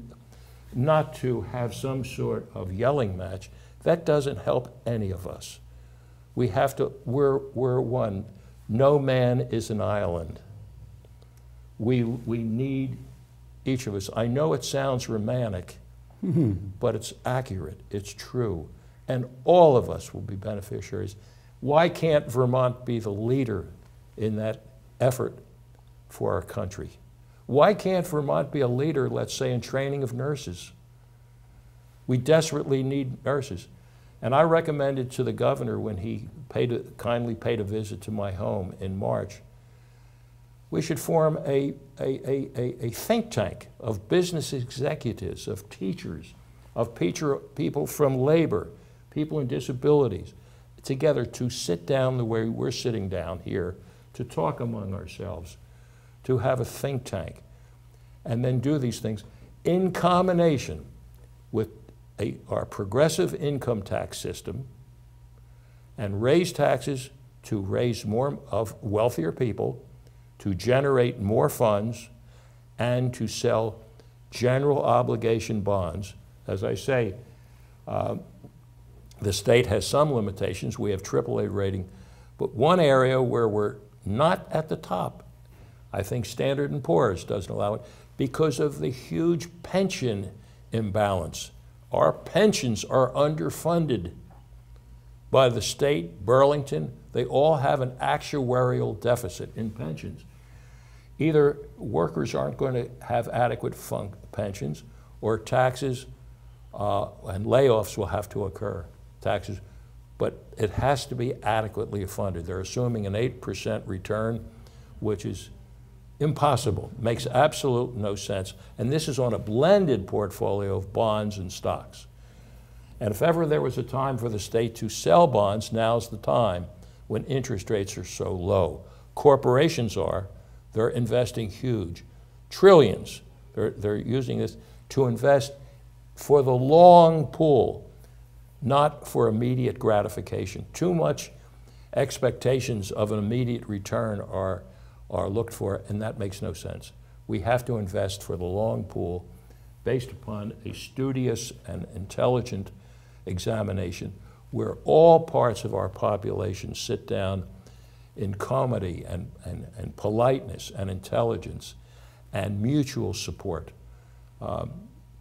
Speaker 4: have some sort of yelling match. That doesn't help any of us. We have to, we're one. No man is an island. We need each of us. I know it sounds romantic, but it's accurate, it's true. And all of us will be beneficiaries. Why can't Vermont be the leader in that effort for our country? Why can't Vermont be a leader, let's say, in training of nurses? We desperately need nurses. And I recommended to the governor when he kindly paid a visit to my home in March, we should form a think tank of business executives, of teachers, of people from labor, people in disabilities, together to sit down the way we're sitting down here, to talk among ourselves, to have a think tank, and then do these things in combination with our progressive income tax system, and raise taxes to raise more of wealthier people, to generate more funds, and to sell general obligation bonds. As I say, the state has some limitations. We have AAA rating, but one area where we're not at the top, I think Standard & Poor's doesn't allow it because of the huge pension imbalance. Our pensions are underfunded by the state, Burlington. They all have an actuarial deficit in pensions. Either workers aren't going to have adequate pensions, or taxes and layoffs will have to occur. Taxes, but it has to be adequately funded. They're assuming an 8% return, which is impossible, makes absolute no sense. And this is on a blended portfolio of bonds and stocks. And if ever there was a time for the state to sell bonds, now's the time when interest rates are so low. Corporations they're investing huge, trillions. They're using this to invest for the long pool, not for immediate gratification. Too much expectations of an immediate return are looked for, and that makes no sense. We have to invest for the long pool based upon a studious and intelligent examination where all parts of our population sit down in comity and politeness and intelligence and mutual support.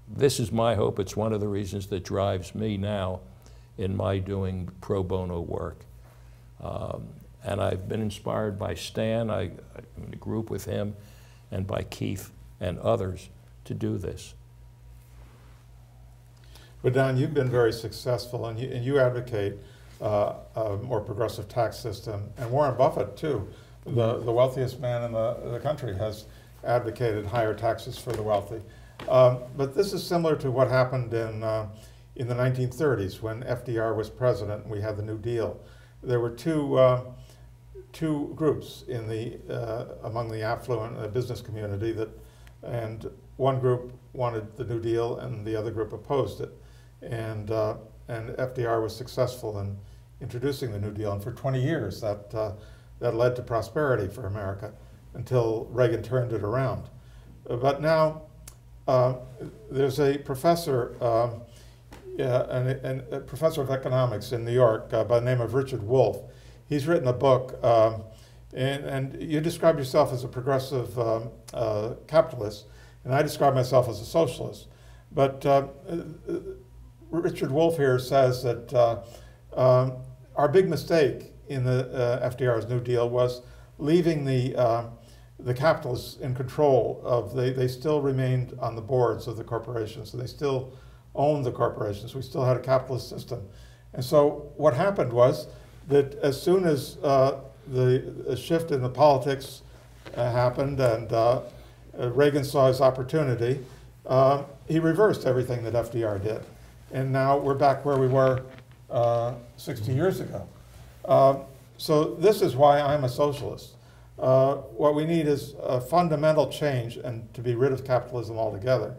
Speaker 4: This is my hope. It's one of the reasons that drives me now in my doing pro bono work. And I've been inspired by Stan, I'm in a group with him, and by Keith and others to do this.
Speaker 1: But Don, you've been very successful, and you advocate a more progressive tax system. And Warren Buffett, too, the wealthiest man in the country, has advocated higher taxes for the wealthy. But this is similar to what happened in the 1930s when FDR was president and we had the New Deal. There were two groups in among the affluent business community and one group wanted the New Deal and the other group opposed it. And FDR was successful in introducing the New Deal, and for 20 years that led to prosperity for America until Reagan turned it around. But now there's a professor, a professor of economics in New York by the name of Richard Wolff. He's written a book, and you describe yourself as a progressive capitalist, and I describe myself as a socialist. But Richard Wolff here says that our big mistake in the FDR's New Deal was leaving the capitalists in control of, they still remained on the boards of the corporations, so they still owned the corporations. We still had a capitalist system. And so what happened was that as soon as the shift in the politics happened and Reagan saw his opportunity, he reversed everything that FDR did. And now we're back where we were 60 years ago. So this is why I'm a socialist. What we need is a fundamental change and to be rid of capitalism altogether.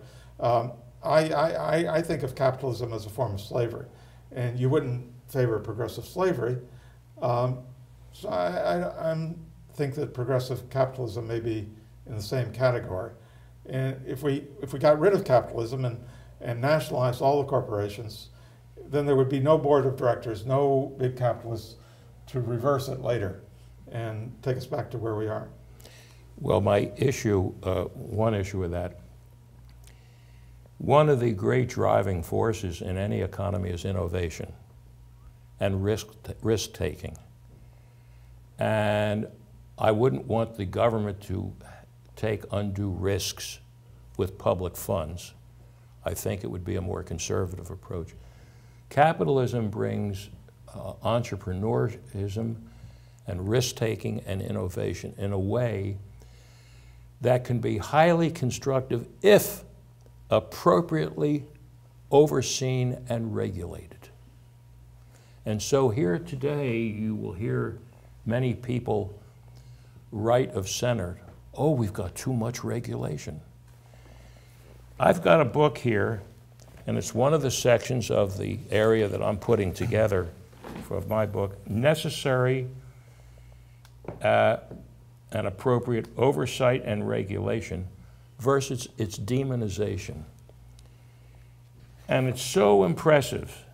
Speaker 1: I think of capitalism as a form of slavery, and you wouldn't favor progressive slavery. So I think that progressive capitalism may be in the same category. And if we got rid of capitalism and nationalized all the corporations, then there would be no board of directors, no big capitalists to reverse it later and take us back to where we are.
Speaker 4: Well, my issue, one issue with that, one of the great driving forces in any economy is innovation and risk-taking. And I wouldn't want the government to take undue risks with public funds. I think it would be a more conservative approach. Capitalism brings entrepreneurism and risk-taking and innovation in a way that can be highly constructive if appropriately overseen and regulated. And so here today, you will hear many people right of center, oh, we've got too much regulation. I've got a book here, and it's one of the sections of the area that I'm putting together for my book, Necessary and Appropriate Oversight and Regulation versus its demonization. And it's so impressive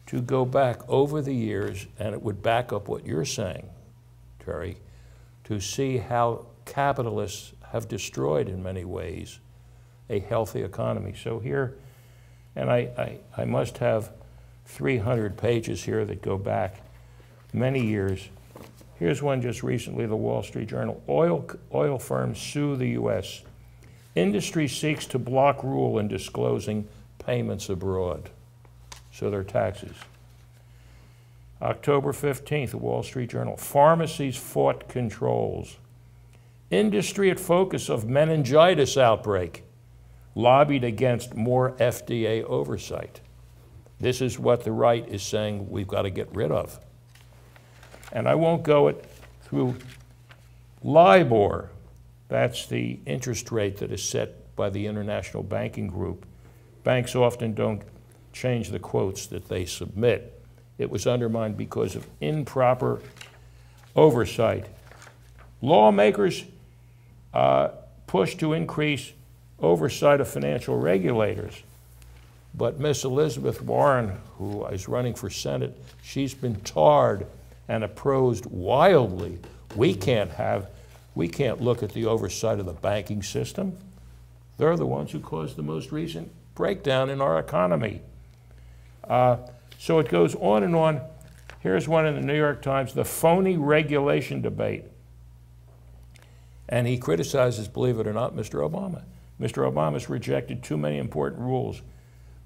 Speaker 4: to go back over the years, and it would back up what you're saying, Terry, to see how capitalists have destroyed in many ways a healthy economy. So here, and I must have 300 pages here that go back many years. Here's one just recently, the Wall Street Journal. Oil firms sue the U.S. Industry seeks to block rule in disclosing payments abroad, so their taxes. October 15th, the Wall Street Journal. Pharmacies fought controls. Industry at focus of meningitis outbreak. Lobbied against more FDA oversight. This is what the right is saying we've got to get rid of. And I won't go it through LIBOR. That's the interest rate that is set by the International Banking Group. Banks often don't change the quotes that they submit. It was undermined because of improper oversight. Lawmakers push to increase oversight of financial regulators. But Miss Elizabeth Warren, who is running for Senate, she's been tarred and opposed wildly. We can't look at the oversight of the banking system. They're the ones who caused the most recent breakdown in our economy. So it goes on and on. Here's one in the New York Times, the phony regulation debate. And he criticizes, believe it or not, Mr. Obama. Mr. Obama's rejected too many important rules,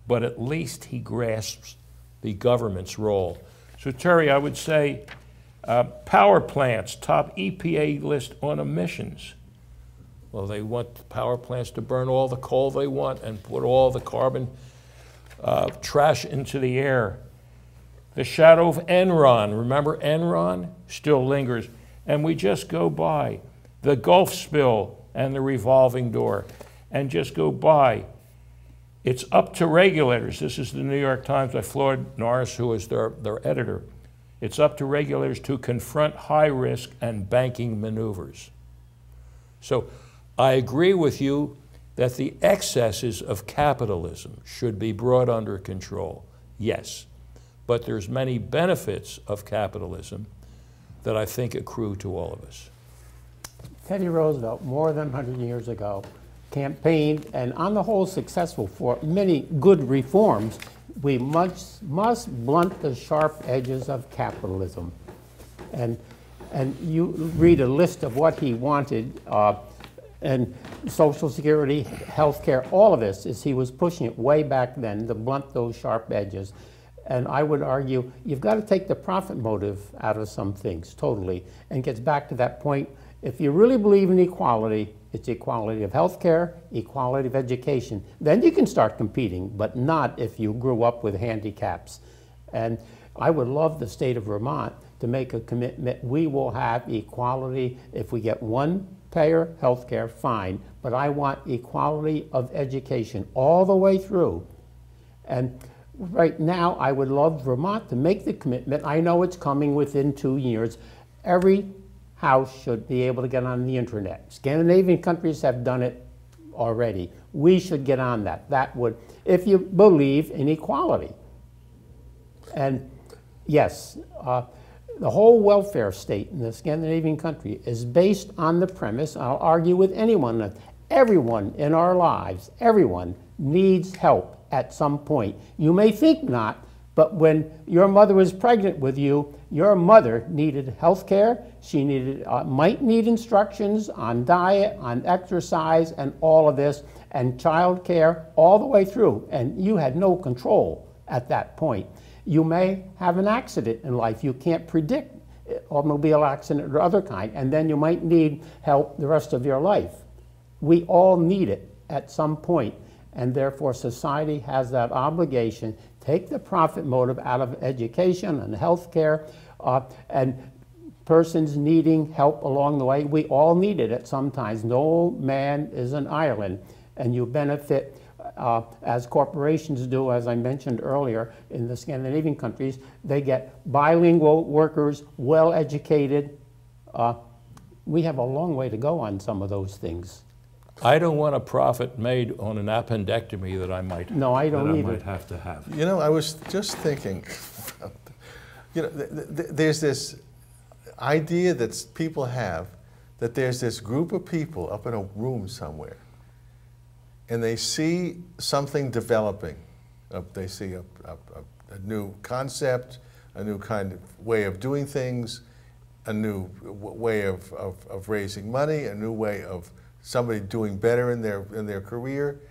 Speaker 4: but at least he grasps the government's role. So Terry, I would say power plants, top EPA list on emissions. Well, they want the power plants to burn all the coal they want and put all the carbon trash into the air. The shadow of Enron, remember Enron? Still lingers. And we just go by. The Gulf spill and the revolving door. And just go by. It's up to regulators. This is the New York Times by Floyd Norris, who is their editor. It's up to regulators to confront high risk and banking maneuvers. So I agree with you that the excesses of capitalism should be brought under control. Yes, but there's many benefits of capitalism that I think accrue to all of us.
Speaker 2: Teddy Roosevelt, more than 100 years ago, campaigned, and on the whole successful for many good reforms. We must blunt the sharp edges of capitalism. And you read a list of what he wanted, and Social Security, health care, all of this, is he was pushing it way back then to blunt those sharp edges. And I would argue you've got to take the profit motive out of some things totally, and gets back to that point. If you really believe in equality, it's equality of health care, equality of education. Then you can start competing, but not if you grew up with handicaps. And I would love the state of Vermont to make a commitment. We will have equality. If we get one payer health care, fine. But I want equality of education all the way through. And right now, I would love Vermont to make the commitment. I know it's coming within 2 years. Every house should be able to get on the internet. Scandinavian countries have done it already. We should get on that. That would, if you believe in equality. And yes, the whole welfare state in the Scandinavian country is based on the premise, I'll argue with anyone, that everyone in our lives, everyone needs help at some point. You may think not, but when your mother was pregnant with you, your mother needed health care. She needed, might need instructions on diet, on exercise, and all of this, and child care all the way through. And you had no control at that point. You may have an accident in life. You can't predict automobile accident or other kind, and then you might need help the rest of your life. We all need it at some point, and therefore society has that obligation. Take the profit motive out of education and healthcare, and persons needing help along the way. We all need it at some times. No man is an island, and you benefit as corporations do, as I mentioned earlier, in the Scandinavian countries. They get bilingual workers, well-educated. We have a long way to go on some of those things.
Speaker 4: I don't want a profit made on an appendectomy that I might,
Speaker 2: No, I don't either.
Speaker 4: might have to have.
Speaker 3: You know, I was just thinking, you know, there's this idea that people have that there's this group of people up in a room somewhere, and they see something developing. They see a new concept, a new kind of way of doing things, a new way of raising money, a new way of somebody doing better in their career.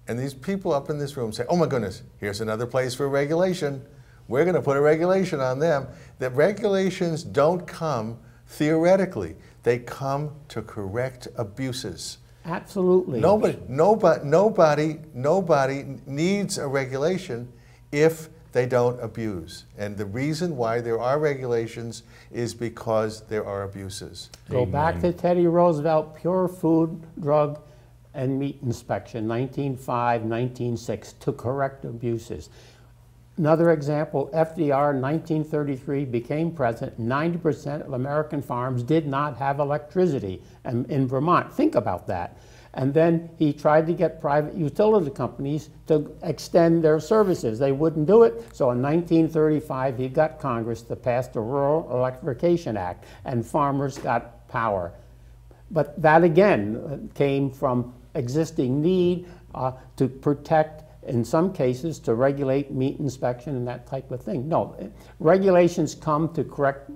Speaker 3: And these people up in this room say, oh my goodness, here's another place for regulation. We're going to put a regulation on them. The regulations don't come theoretically. They come to correct abuses.
Speaker 2: Absolutely.
Speaker 3: Nobody needs a regulation if they don't abuse. And the reason why there are regulations is because there are abuses.
Speaker 2: Go back to Teddy Roosevelt, Pure Food, Drug, and Meat Inspection, 1905, 1906, to correct abuses. Another example, FDR in 1933 became president. 90% of American farms did not have electricity in Vermont. Think about that. And then he tried to get private utility companies to extend their services. They wouldn't do it. So in 1935, he got Congress to pass the Rural Electrification Act, and farmers got power. But that again came from existing need to protect, in some cases, to regulate meat inspection and that type of thing. No, regulations come to correct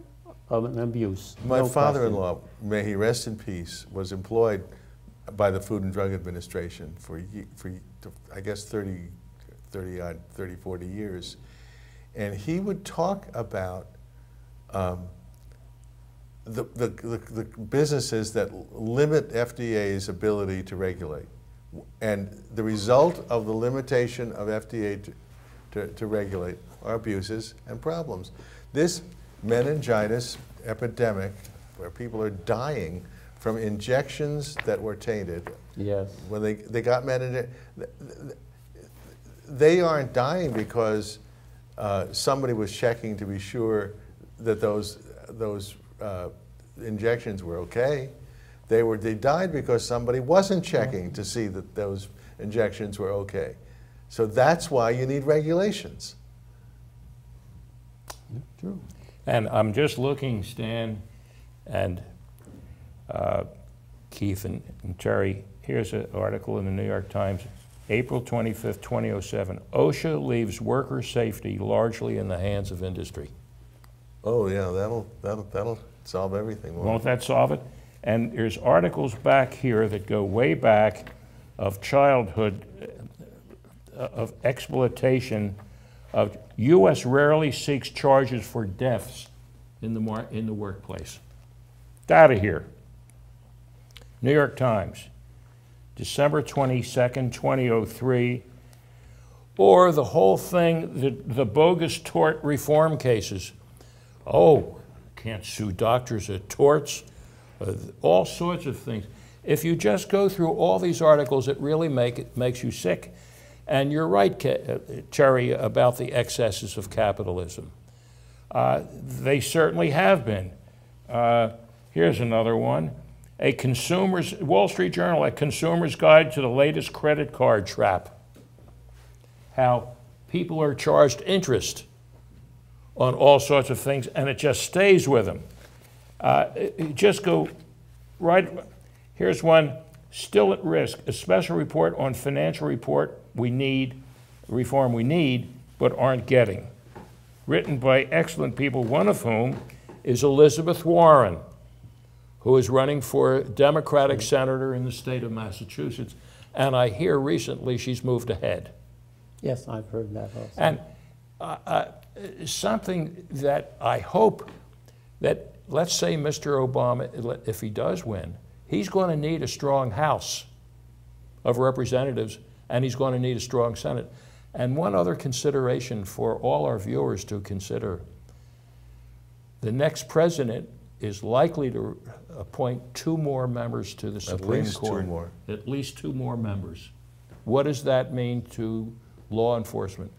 Speaker 2: an abuse.
Speaker 3: My father-in-law, may he rest in peace, was employed by the Food and Drug Administration for I guess 40 years. And he would talk about the businesses that limit FDA's ability to regulate. And the result of the limitation of FDA to regulate are abuses and problems. This meningitis epidemic, where people are dying from injections that were tainted.
Speaker 2: Yes.
Speaker 3: When they got meningitis, they aren't dying because somebody was checking to be sure that those injections were okay. They died because somebody wasn't checking to see that those injections were okay. So that's why you need regulations.
Speaker 2: True.
Speaker 4: And I'm just looking, Stan, and Keith and Terry, here's an article in the New York Times, April 25th, 2007. OSHA leaves worker safety largely in the hands of industry.
Speaker 3: Oh yeah, that'll solve everything.
Speaker 4: Won't that solve it? And there's articles back here that go way back of childhood, of exploitation, of U.S. rarely seeks charges for deaths in the workplace. Data here. New York Times, December 22nd, 2003, or the whole thing, the bogus tort reform cases. Oh, can't sue doctors at torts, all sorts of things. If you just go through all these articles, it really makes you sick. And you're right, Terry, about the excesses of capitalism. They certainly have been. Here's another one. Wall Street Journal, a consumer's guide to the latest credit card trap. How people are charged interest on all sorts of things, and it just stays with them. Just go right, here's one, still at risk, a special report on financial reform we need, but aren't getting. Written by excellent people, one of whom is Elizabeth Warren, who is running for Democratic senator in the state of Massachusetts. And I hear recently she's moved ahead.
Speaker 2: Yes, I've heard that also.
Speaker 4: And something that I hope that, let's say Mr. Obama, if he does win, he's going to need a strong House of Representatives, and he's going to need a strong Senate. And one other consideration for all our viewers to consider: the next president is likely to appoint 2 more members to the Supreme Court.
Speaker 3: 2 more.
Speaker 4: At least 2 more members. What does that mean to law enforcement?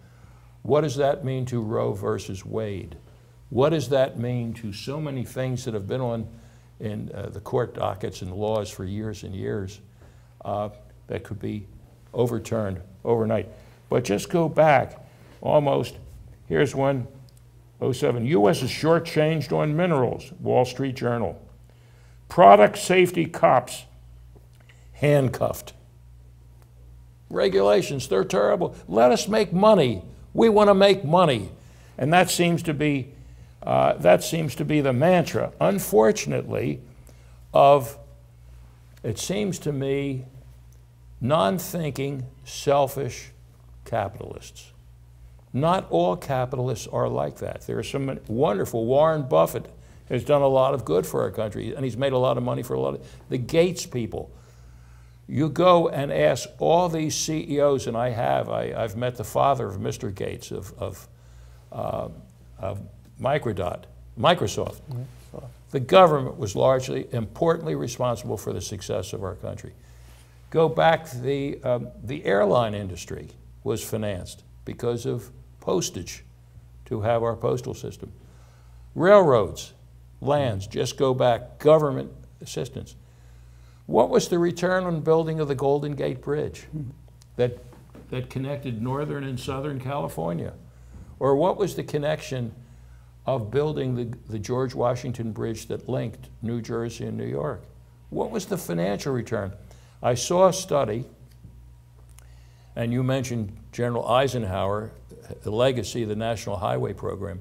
Speaker 4: What does that mean to Roe versus Wade? What does that mean to so many things that have been on in the court dockets and laws for years and years that could be overturned overnight? But just go back almost, here's 107. U.S. is shortchanged on minerals, Wall Street Journal. Product safety cops handcuffed. Regulations, they're terrible. Let us make money. We want to make money. And that seems to be the mantra, unfortunately, of, it seems to me, non-thinking, selfish capitalists. Not all capitalists are like that. There are some wonderful. Warren Buffett has done a lot of good for our country, and he's made a lot of money for a lot of the Gates people. You go and ask all these CEOs, and I've met the father of Mr. Gates of Microsoft. The government was largely, importantly responsible for the success of our country. Go back, the airline industry was financed because of postage to have our postal system. Railroads, lands, just go back, government assistance. What was the return on building of the Golden Gate Bridge that connected northern and southern California? Or what was the connection of building the George Washington Bridge that linked New Jersey and New York? What was the financial return? I saw a study, and you mentioned General Eisenhower, the legacy of the National Highway Program,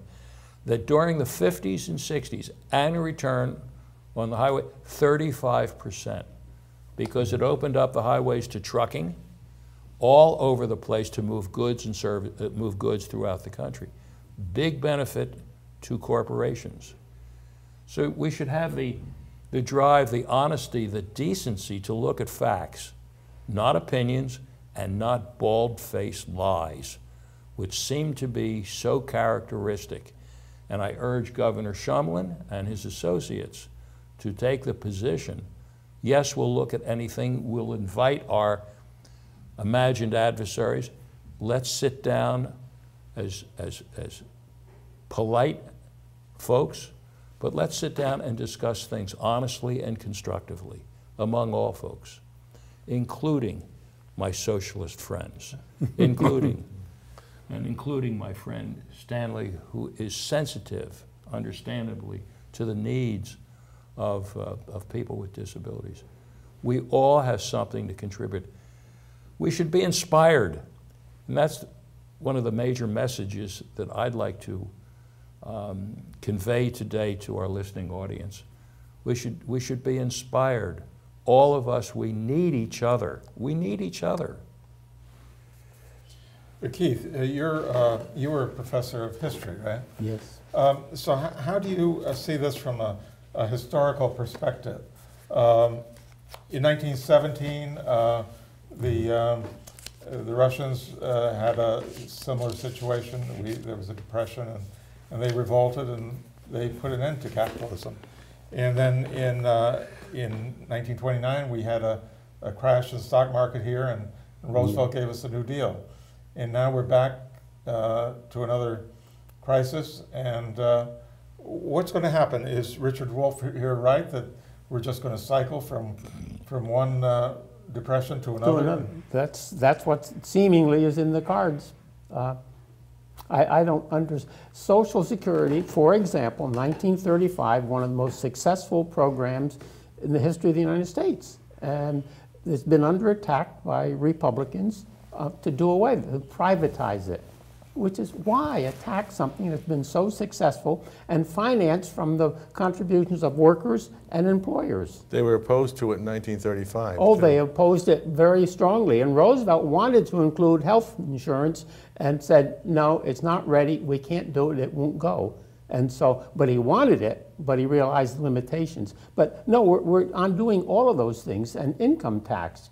Speaker 4: that during the 50s and 60s, annual return on the highway, 35%, because it opened up the highways to trucking all over the place to move goods and move goods throughout the country. Big benefit to corporations. So we should have the drive, the honesty, the decency to look at facts, not opinions, and not bald-faced lies, which seem to be so characteristic. And I urge Governor Shumlin and his associates to take the position, yes, we'll look at anything, we'll invite our imagined adversaries, let's sit down as polite folks, but let's sit down and discuss things honestly and constructively among all folks, including my socialist friends, including my friend Stanley, who is sensitive, understandably, to the needs of people with disabilities. We all have something to contribute. We should be inspired, and that's one of the major messages that I'd like to convey today to our listening audience. We should be inspired. All of us, we need each other. We need each other.
Speaker 1: Keith, you were a professor of history, right?
Speaker 2: Yes.
Speaker 1: So how do you see this from a historical perspective? In 1917, the Russians had a similar situation. There was a depression, and they revolted, and they put an end to capitalism. And then in 1929, we had a crash in the stock market here, and Roosevelt gave us a New Deal. And now we're back to another crisis. And what's going to happen? Is Richard Wolff here right that we're just going to cycle from one depression to another?
Speaker 2: That's what seemingly is in the cards. I don't understand. Social Security, for example, 1935, one of the most successful programs in the history of the United States. And it's been under attack by Republicans to do away with it, to privatize it. which is why attack something that's been so successful and financed from the contributions of workers and employers.
Speaker 3: They were opposed to it in 1935.
Speaker 2: Oh,
Speaker 3: too.
Speaker 2: they opposed it very strongly. And Roosevelt wanted to include health insurance and said, no, it's not ready, we can't do it, it won't go. And so, but he wanted it, but he realized the limitations. But no, we're undoing all of those things. And income tax,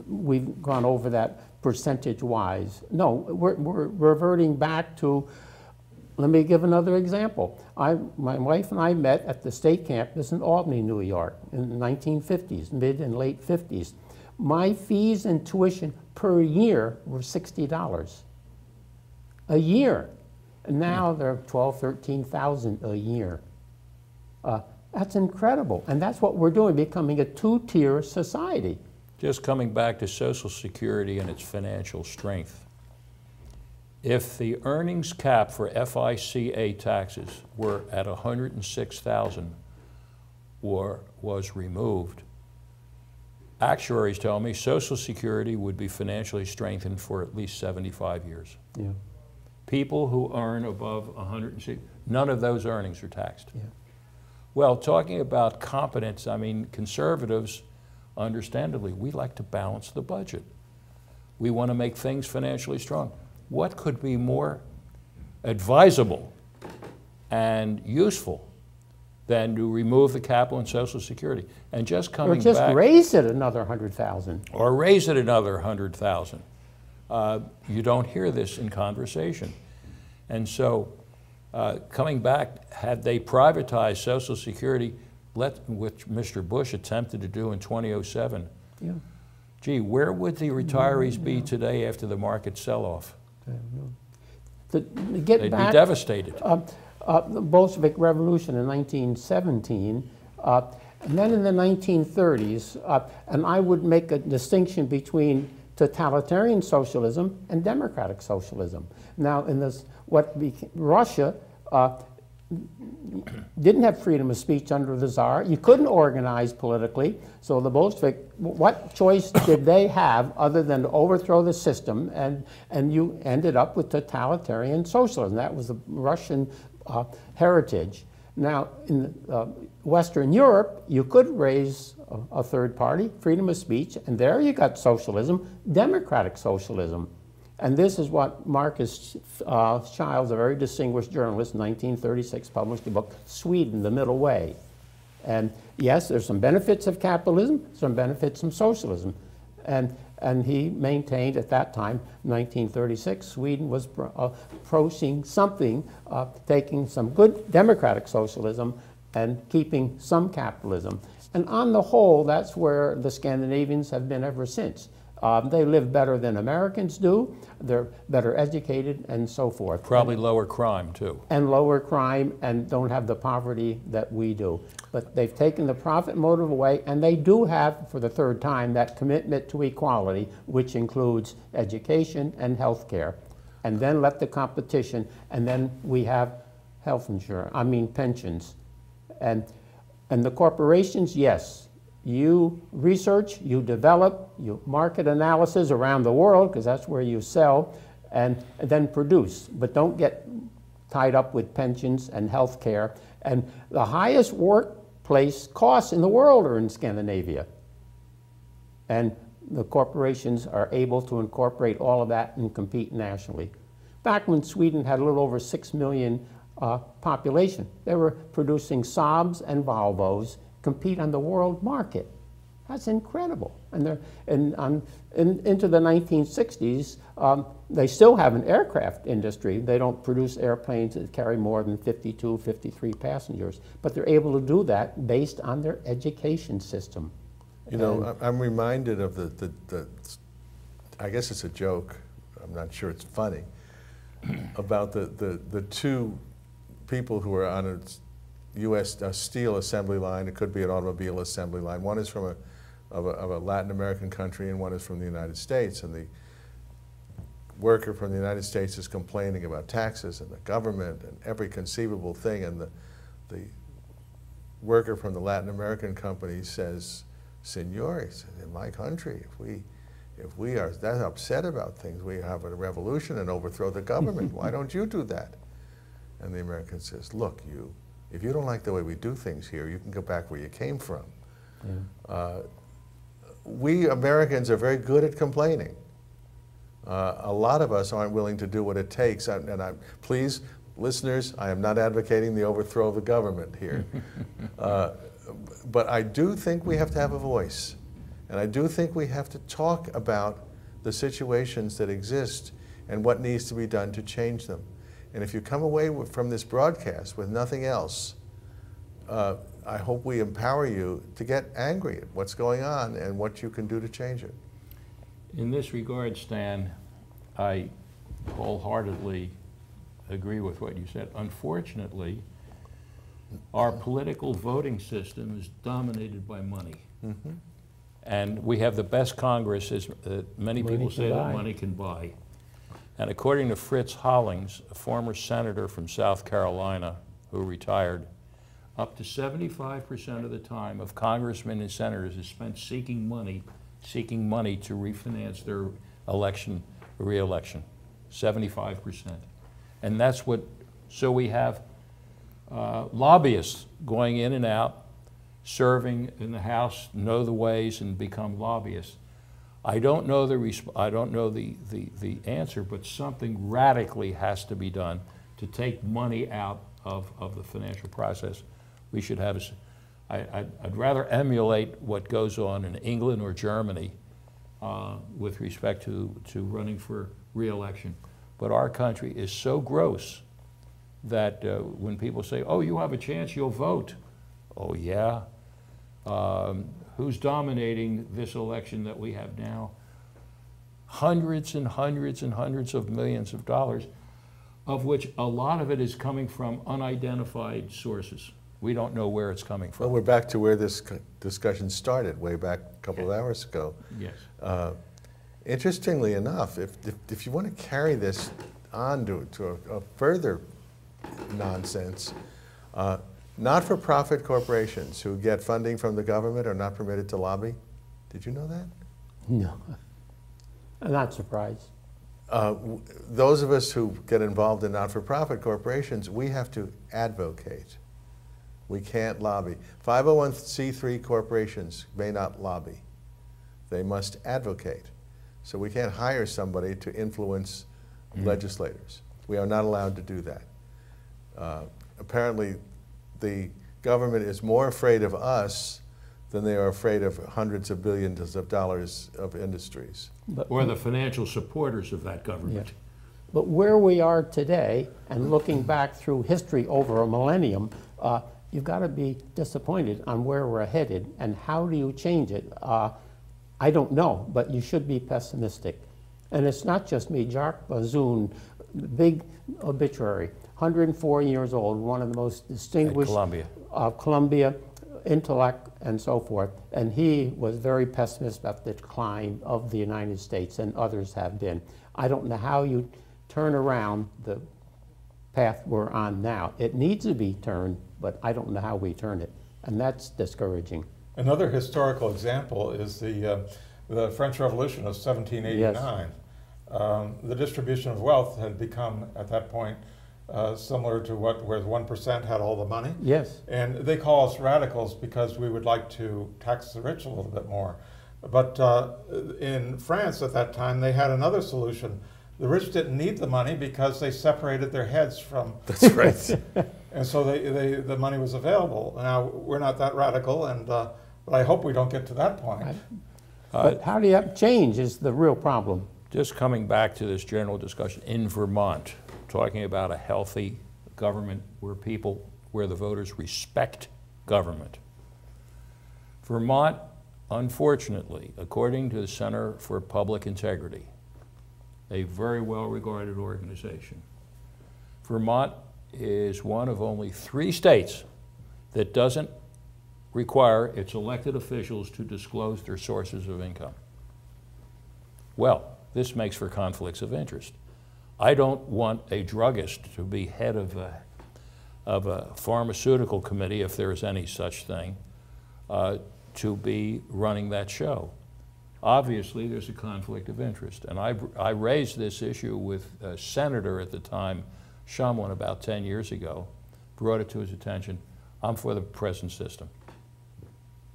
Speaker 2: we've gone over that percentage-wise. No, we're reverting back to, let me give another example. My wife and I met at the state campus in Albany, New York in the 1950s, mid and late 50s. My fees and tuition per year were $60 a year. And now they're $12,000, $13,000 a year. That's incredible. And that's what we're doing, becoming a two-tier society.
Speaker 4: Just coming back to Social Security and its financial strength. If the earnings cap for FICA taxes were at $106,000 or was removed, actuaries tell me Social Security would be financially strengthened for at least 75 years.
Speaker 2: Yeah.
Speaker 4: People who earn above 106, none of those earnings are taxed.
Speaker 2: Yeah.
Speaker 4: Well, talking about competence, I mean, conservatives, understandably, we like to balance the budget. We want to make things financially strong. What could be more advisable and useful than to remove the capital in Social Security? And just coming
Speaker 2: Or just
Speaker 4: back,
Speaker 2: raise it another 100,000.
Speaker 4: or raise it another 100,000. You don't hear this in conversation. And so, coming back, had they privatized Social Security, which Mr. Bush attempted to do in 2007,
Speaker 2: Yeah.
Speaker 4: gee, where would the retirees be today after the market sell-off?
Speaker 2: Get
Speaker 4: They'd
Speaker 2: back,
Speaker 4: be devastated.
Speaker 2: the Bolshevik Revolution in 1917, and then in the 1930s, and I would make a distinction between totalitarian socialism and democratic socialism. Now, in this, Russia didn't have freedom of speech under the Tsar. You couldn't organize politically. So the Bolshevik, what choice did they have other than to overthrow the system? And you ended up with totalitarian socialism. That was the Russian heritage. Now, in Western Europe, you could raise a third party, freedom of speech, and there you got socialism, democratic socialism. And this is what Marcus Childs, a very distinguished journalist, in 1936 published a book, Sweden, the Middle Way. And yes, there's some benefits of capitalism, some benefits of socialism. And he maintained at that time, 1936, Sweden was approaching something, taking some good democratic socialism and keeping some capitalism. And on the whole, that's where the Scandinavians have been ever since. They live better than Americans do, they're better educated, and so forth.
Speaker 4: Probably lower crime, too.
Speaker 2: And lower crime, and don't have the poverty that we do. But they've taken the profit motive away, and they do have, for the third time, that commitment to equality, which includes education and health care. And then let the competition, and then we have health insurance, pensions. And the corporations, yes, you research, you develop, you market analysis around the world, because that's where you sell, and then produce. But don't get tied up with pensions and health care. And the highest workplace costs in the world are in Scandinavia. And the corporations are able to incorporate all of that and compete nationally. Back when Sweden had a little over 6 million population, they were producing Saabs and Volvos, compete on the world market. That's incredible. And into the 1960s, they still have an aircraft industry. They don't produce airplanes that carry more than 52, 53 passengers, but they're able to do that based on their education system.
Speaker 3: You know, I'm reminded of the I guess it's a joke, I'm not sure it's funny, about the two people who are on a U.S. steel assembly line. It could be an automobile assembly line. One is from a Latin American country and one is from the United States. And the worker from the United States is complaining about taxes and the government and every conceivable thing. And the worker from the Latin American company says, "Senor," he said, "in my country, if we are that upset about things, we have a revolution and overthrow the government. Why don't you do that? And the American says, look, if you don't like the way we do things here, you can go back where you came from. Yeah. We Americans are very good at complaining. A lot of us aren't willing to do what it takes. Please, listeners, I am not advocating the overthrow of the government here. But I do think we have to have a voice. And I do think we have to talk about the situations that exist and what needs to be done to change them. And if you come away from this broadcast with nothing else, I hope we empower you to get angry at what's going on and what you can do to change it.
Speaker 4: In this regard, Stan, I wholeheartedly agree with what you said. Unfortunately, our political voting system is dominated by money. Mm-hmm. And we have the best Congress, as many people say, that money can buy. And according to Fritz Hollings, a former senator from South Carolina who retired, up to 75% of the time of congressmen and senators is spent seeking money to refinance their re-election, 75%. And that's what, so we have lobbyists going in and out, serving in the House, know the ways and become lobbyists. I don't know the answer, but something radically has to be done to take money out of the financial process. We should have, I'd rather emulate what goes on in England or Germany with respect to running for re-election. But our country is so gross that when people say, oh, you have a chance, you'll vote. Oh, yeah? Who's dominating this election that we have now? Hundreds and hundreds and hundreds of millions of dollars, of which a lot of it is coming from unidentified sources. We don't know where it's coming from.
Speaker 3: Well, we're back to where this discussion started, way back a couple of hours ago.
Speaker 4: Yes.
Speaker 3: Interestingly enough, if you want to carry this on to a further nonsense, not-for-profit corporations who get funding from the government are not permitted to lobby. Did you know that?
Speaker 2: No. I'm not surprised.
Speaker 3: Those of us who get involved in not-for-profit corporations, we have to advocate. We can't lobby. 501c3 corporations may not lobby. They must advocate. So we can't hire somebody to influence legislators. We are not allowed to do that. Apparently, the government is more afraid of us than they are afraid of hundreds of billions of dollars of industries.
Speaker 4: Or the financial supporters of that government.
Speaker 2: Yeah. But where we are today, and looking back through history over a millennium, you've got to be disappointed on where we're headed, and how do you change it? I don't know, but you should be pessimistic. And it's not just me. Jacques Bazoun, big obituary, 104 years old, one of the most distinguished Columbia intellect and so forth. And he was very pessimistic about the decline of the United States, and others have been. I don't know how you turn around the path we're on now. It needs to be turned, but I don't know how we turn it. And that's discouraging.
Speaker 1: Another historical example is the French Revolution of 1789. Yes. The distribution of wealth had become, at that point, similar to where the 1% had all the money.
Speaker 2: Yes.
Speaker 1: And they call us radicals because we would like to tax the rich a little bit more. But in France at that time, they had another solution. The rich didn't need the money because they separated their heads from...
Speaker 3: That's right.
Speaker 1: And so the money was available. Now, we're not that radical, and but I hope we don't get to that point.
Speaker 2: But how do you change is the real problem.
Speaker 4: Just coming back to this general discussion, in Vermont, talking about a healthy government where the voters respect government. Vermont, unfortunately, according to the Center for Public Integrity, a very well-regarded organization, Vermont is one of only 3 states that doesn't require its elected officials to disclose their sources of income. Well, this makes for conflicts of interest. I don't want a druggist to be head of a pharmaceutical committee, if there is any such thing, to be running that show. obviously there's a conflict of interest. And I raised this issue with a senator at the time, Shumlin, about 10 years ago, brought it to his attention. I'm for the present system.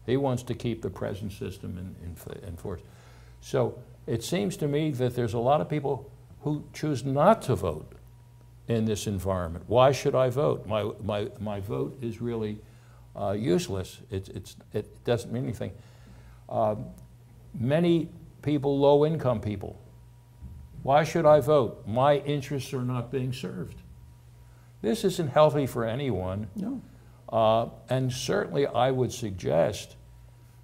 Speaker 4: He wants to keep the present system in force. So it seems to me that there's a lot of people who choose not to vote in this environment. Why should I vote? My vote is really useless. It doesn't mean anything. Many people, low-income people, why should I vote? My interests are not being served. This isn't healthy for anyone.
Speaker 2: No.
Speaker 4: And certainly I would suggest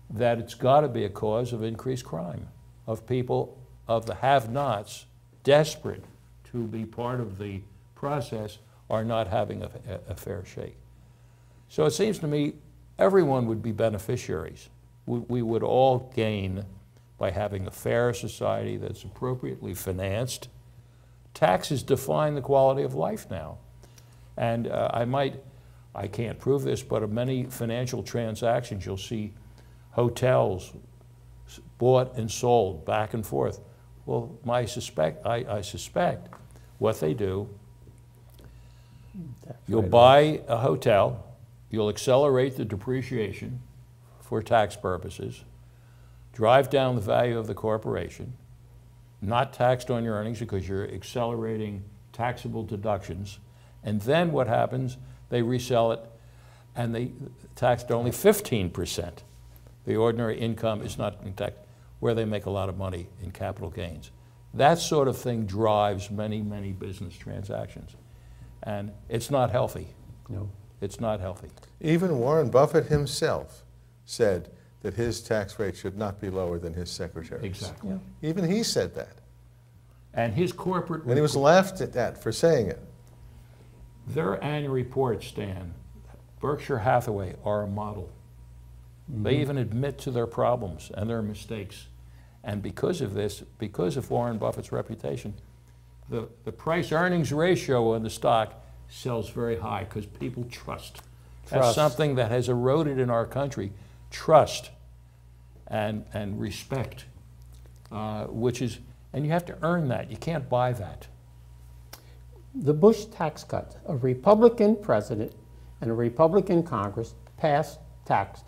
Speaker 4: that it's got to be a cause of increased crime, of people, of the have-nots, desperate to be part of the process, are not having a fair shake. So it seems to me everyone would be beneficiaries. We would all gain by having a fair society that's appropriately financed. Taxes define the quality of life now. And I can't prove this, but of many financial transactions, you'll see hotels bought and sold back and forth. Well, I suspect what they do, you'll buy a hotel, you'll accelerate the depreciation for tax purposes, drive down the value of the corporation, not taxed on your earnings because you're accelerating taxable deductions, and then what happens, they resell it and they taxed only 15%. The ordinary income is not taxed, where they make a lot of money in capital gains. That sort of thing drives many, many business transactions. And it's not healthy.
Speaker 2: No.
Speaker 4: It's not healthy.
Speaker 3: Even Warren Buffett himself said that his tax rate should not be lower than his secretary's.
Speaker 4: Exactly.
Speaker 2: Yeah.
Speaker 3: Even he said that.
Speaker 4: And his corporate...
Speaker 3: And he was laughed at for saying it.
Speaker 4: Their annual reports, Stan, Berkshire Hathaway are a model. Mm-hmm. They even admit to their problems and their mistakes. And because of this, because of Warren Buffett's reputation, the price-earnings ratio on the stock sells very high because people trust. That's something that has eroded in our country, trust and respect, which is, and you have to earn that. You can't buy that.
Speaker 2: The Bush tax cut, a Republican president and a Republican Congress passed tax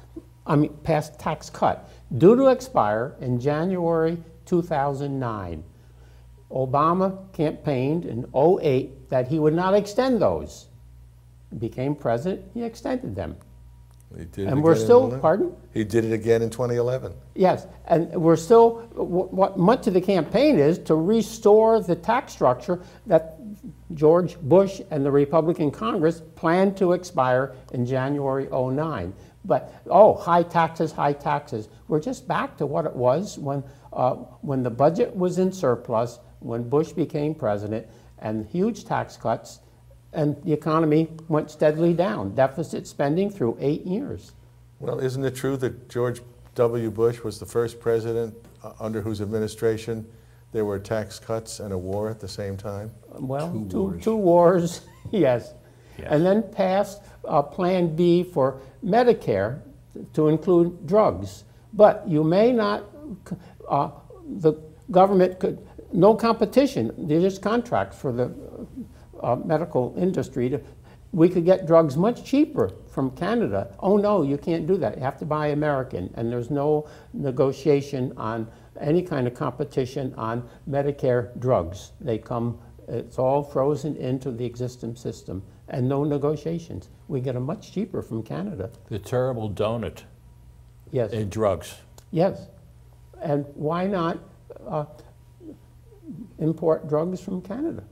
Speaker 2: cut due to expire in January 2009. Obama campaigned in 2008 that he would not extend those. He became president, he extended them.
Speaker 3: He did it
Speaker 2: and we're
Speaker 3: again
Speaker 2: still, pardon?
Speaker 3: He did it again in 2011.
Speaker 2: Yes, and we're still, what much of the campaign is to restore the tax structure that George Bush and the Republican Congress planned to expire in January 2009. But, high taxes, high taxes. We're just back to what it was when the budget was in surplus, when Bush became president, and huge tax cuts, and the economy went steadily down. Deficit spending through 8 years.
Speaker 3: Well, isn't it true that George W. Bush was the first president under whose administration there were tax cuts and a war at the same time?
Speaker 2: Well, two wars, yes. And then passed Plan B for Medicare to include drugs. But you may not, the government could, no competition, there's just contracts for the medical industry. We could get drugs much cheaper from Canada. Oh no, you can't do that. You have to buy American, and there's no negotiation on any kind of competition on Medicare drugs. They come, it's all frozen into the existing system, and no negotiations. We get them much cheaper from Canada.
Speaker 4: The terrible donut.
Speaker 2: Yes.
Speaker 4: In drugs.
Speaker 2: Yes. And why not import drugs from Canada?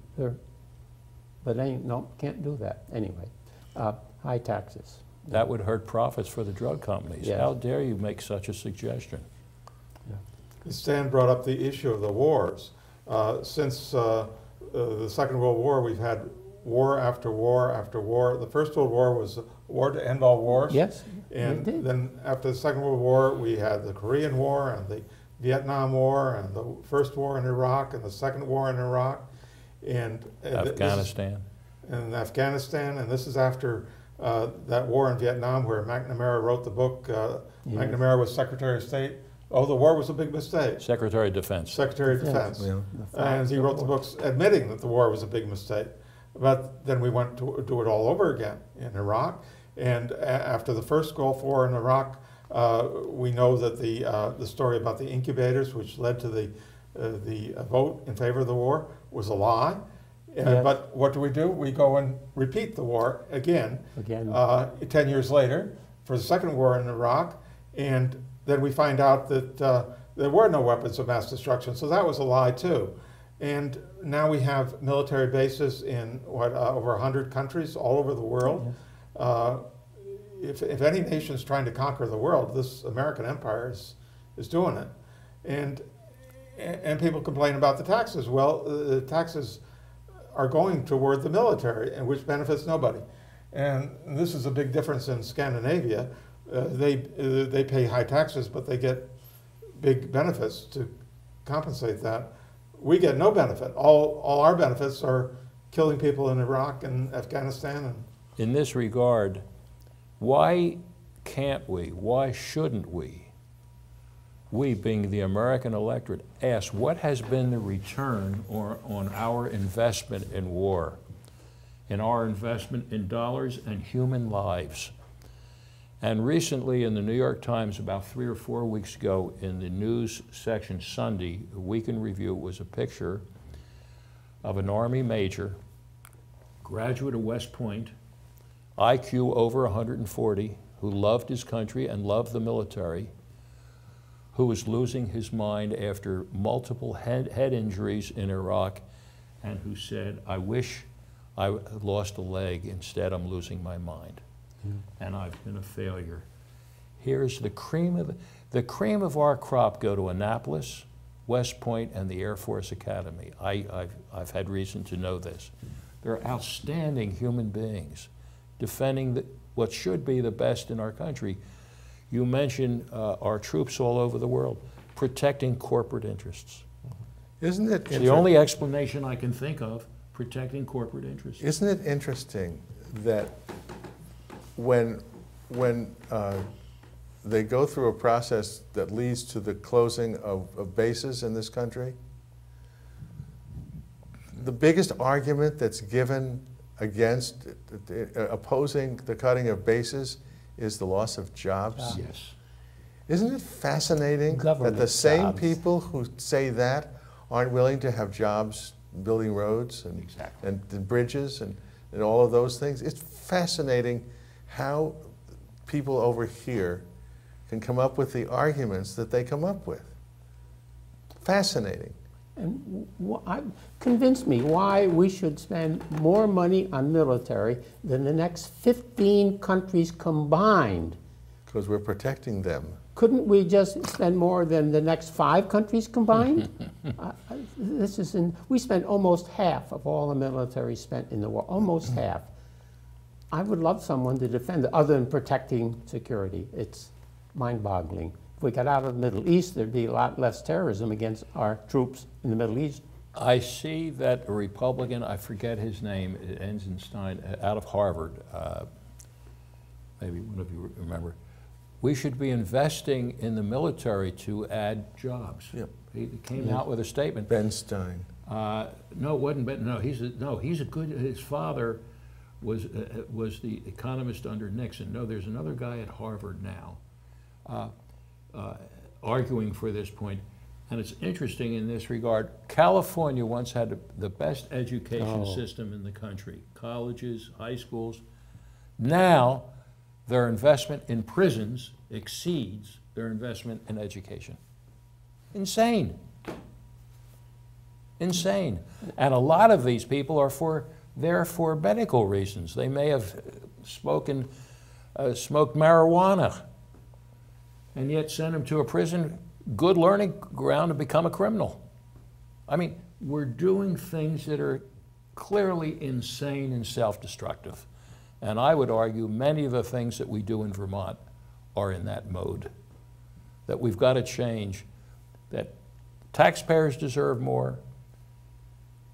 Speaker 2: But no, can't do that anyway. High taxes.
Speaker 4: That would hurt profits for the drug companies.
Speaker 2: Yes.
Speaker 4: How dare you make such a suggestion?
Speaker 1: Yeah. Stan brought up the issue of the wars. Since the Second World War, we've had war after war after war. The First World War was a war to end all wars.
Speaker 2: Yes,
Speaker 1: and then after the Second World War, we had the Korean War and the Vietnam War and the First War in Iraq and the Second War in Iraq. And
Speaker 4: Afghanistan.
Speaker 1: And Afghanistan, and this is after that war in Vietnam where McNamara wrote the book.
Speaker 2: Yes.
Speaker 1: McNamara was Secretary of State oh, the war was a big mistake.
Speaker 4: Secretary of Defense.
Speaker 1: Secretary of Defense.
Speaker 3: Yeah.
Speaker 1: And he wrote the books admitting that the war was a big mistake. But then we went to do it all over again in Iraq. And after the first Gulf War in Iraq, we know that the story about the incubators, which led to the vote in favor of the war, was a lie.
Speaker 2: Yes.
Speaker 1: But what do? We go and repeat the war again. 10 years later for the second war in Iraq. And then we find out that there were no weapons of mass destruction. So that was a lie too. And now we have military bases in over 100 countries all over the world. If any nation's trying to conquer the world, this American empire is doing it. And people complain about the taxes. Well, the taxes are going toward the military, and which benefits nobody. And this is a big difference in Scandinavia. They pay high taxes, but they get big benefits to compensate that. We get no benefit. All our benefits are killing people in Iraq and Afghanistan.
Speaker 4: In this regard, why can't we, why shouldn't we being the American electorate, ask what has been the return on our investment in war, in our investment in dollars and human lives? And recently in the New York Times, about 3 or 4 weeks ago, in the news section Sunday, a week in review, was a picture of an Army major, graduate of West Point, IQ over 140, who loved his country and loved the military, who was losing his mind after multiple head injuries in Iraq, and who said, I wish I lost a leg, instead I'm losing my mind. And I've been a failure. Here's the cream of our crop go to Annapolis, West Point, and the Air Force Academy. I've had reason to know this. They're outstanding human beings defending what should be the best in our country. You mentioned our troops all over the world, protecting corporate interests.
Speaker 3: Isn't it
Speaker 4: It's the only explanation I can think of, protecting corporate interests.
Speaker 3: Isn't it interesting that when they go through a process that leads to the closing of bases in this country, the biggest argument that's given against opposing the cutting of bases is the loss of jobs?
Speaker 4: Yes.
Speaker 3: Isn't it fascinating
Speaker 2: Government
Speaker 3: that the same
Speaker 2: jobs.
Speaker 3: people who say that aren't willing to have jobs building roads and,
Speaker 4: Exactly.
Speaker 3: and bridges and all of those things? It's fascinating how people over here can come up with the arguments that they come up with. Fascinating.
Speaker 2: And convince me why we should spend more money on military than the next 15 countries combined.
Speaker 3: Because we're protecting them.
Speaker 2: Couldn't we just spend more than the next 5 countries combined? We spent almost half of all the military spent in the war, almost half. I would love someone to defend it, other than protecting security. It's mind-boggling. If we got out of the Middle East, there'd be a lot less terrorism against our troops in the Middle East.
Speaker 4: I see that a Republican, I forget his name, it ends in Stein, out of Harvard, maybe one of you remember, we should be investing in the military to add jobs.
Speaker 3: Yep.
Speaker 4: He came out with a statement.
Speaker 3: Ben Stein.
Speaker 4: No, it wasn't Ben. No, he's a good. His father was the economist under Nixon. No, there's another guy at Harvard now arguing for this point. And it's interesting in this regard. California once had the best education system in the country. Colleges, high schools. Now, their investment in prisons exceeds their investment in education. Insane. Insane. And a lot of these people are there for medical reasons. They may have smoked marijuana and yet send them to a prison, good learning ground to become a criminal. I mean, we're doing things that are clearly insane and self-destructive. And I would argue many of the things that we do in Vermont are in that mode, that we've got to change, that taxpayers deserve more,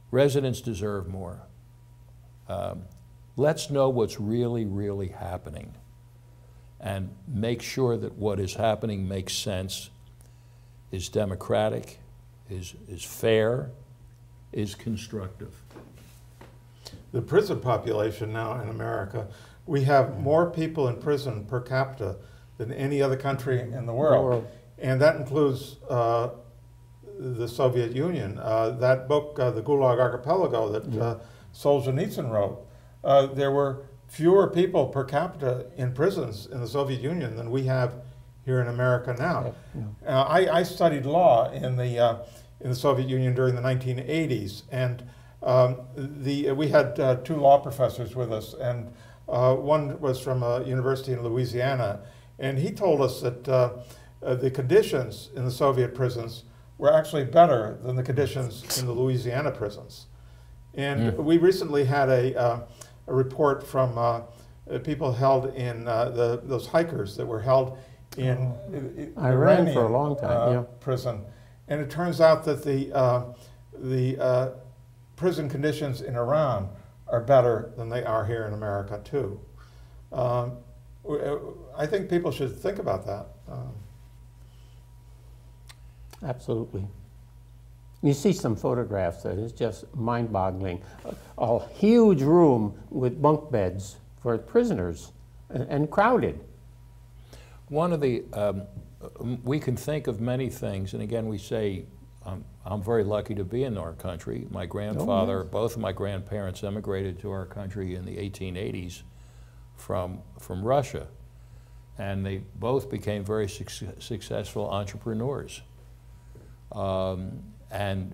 Speaker 4: residents deserve more. Let's know what's really, really happening and make sure that what is happening makes sense is democratic, is fair, is constructive.
Speaker 1: The prison population now in America, we have more people in prison per capita than any other country in the world. And that includes the Soviet Union. That book, The Gulag Archipelago, that Solzhenitsyn wrote, there were fewer people per capita in prisons in the Soviet Union than we have here in America now. I studied law in the Soviet Union during the 1980s, and we had two law professors with us, and one was from a university in Louisiana, and he told us that the conditions in the Soviet prisons were actually better than the conditions in the Louisiana prisons. And we recently had a report from people held in those hikers that were held in
Speaker 2: Iran for a long time,
Speaker 1: prison. And it turns out that the prison conditions in Iran are better than they are here in America too. I think people should think about that.
Speaker 2: Absolutely. You see some photographs that is just mind-boggling. A huge room with bunk beds for prisoners and crowded.
Speaker 4: One of the, we can think of many things, and again we say, I'm very lucky to be in our country. My grandfather, both of my grandparents emigrated to our country in the 1880s from Russia, and they both became very successful entrepreneurs. And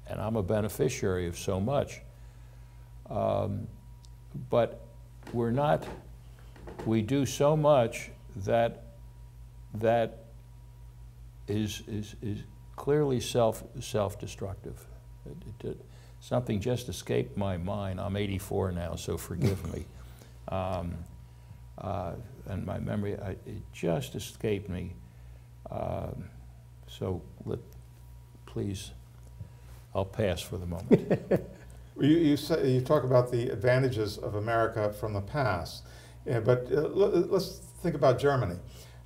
Speaker 4: I'm a beneficiary of so much. But we do so much that is clearly self-destructive. Something just escaped my mind. I'm 84 now, so forgive me. And my memory, it just escaped me. So please, I'll pass for the moment.
Speaker 1: You talk about the advantages of America from the past, but let's think about Germany.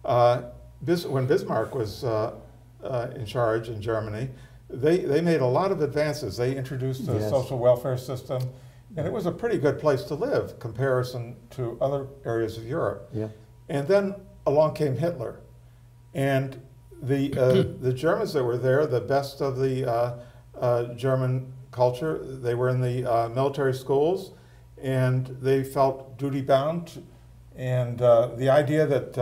Speaker 1: When Bismarck was in charge in Germany, they made a lot of advances. They introduced a social welfare system, and it was a pretty good place to live comparison to other areas of Europe. And then along came Hitler, and the Germans that were there, the best of the German culture, they were in the military schools, and they felt duty-bound. And the idea that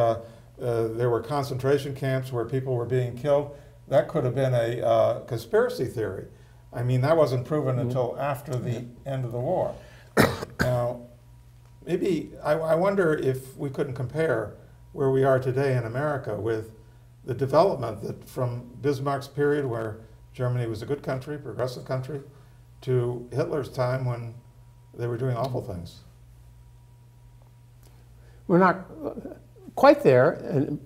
Speaker 1: there were concentration camps where people were being killed, that could have been a conspiracy theory. I mean, that wasn't proven until after the end of the war. Now, maybe, I wonder if we couldn't compare where we are today in America with the development that from Bismarck's period, where Germany was a good country, progressive country, to Hitler's time when they were doing awful things.
Speaker 2: We're not quite there,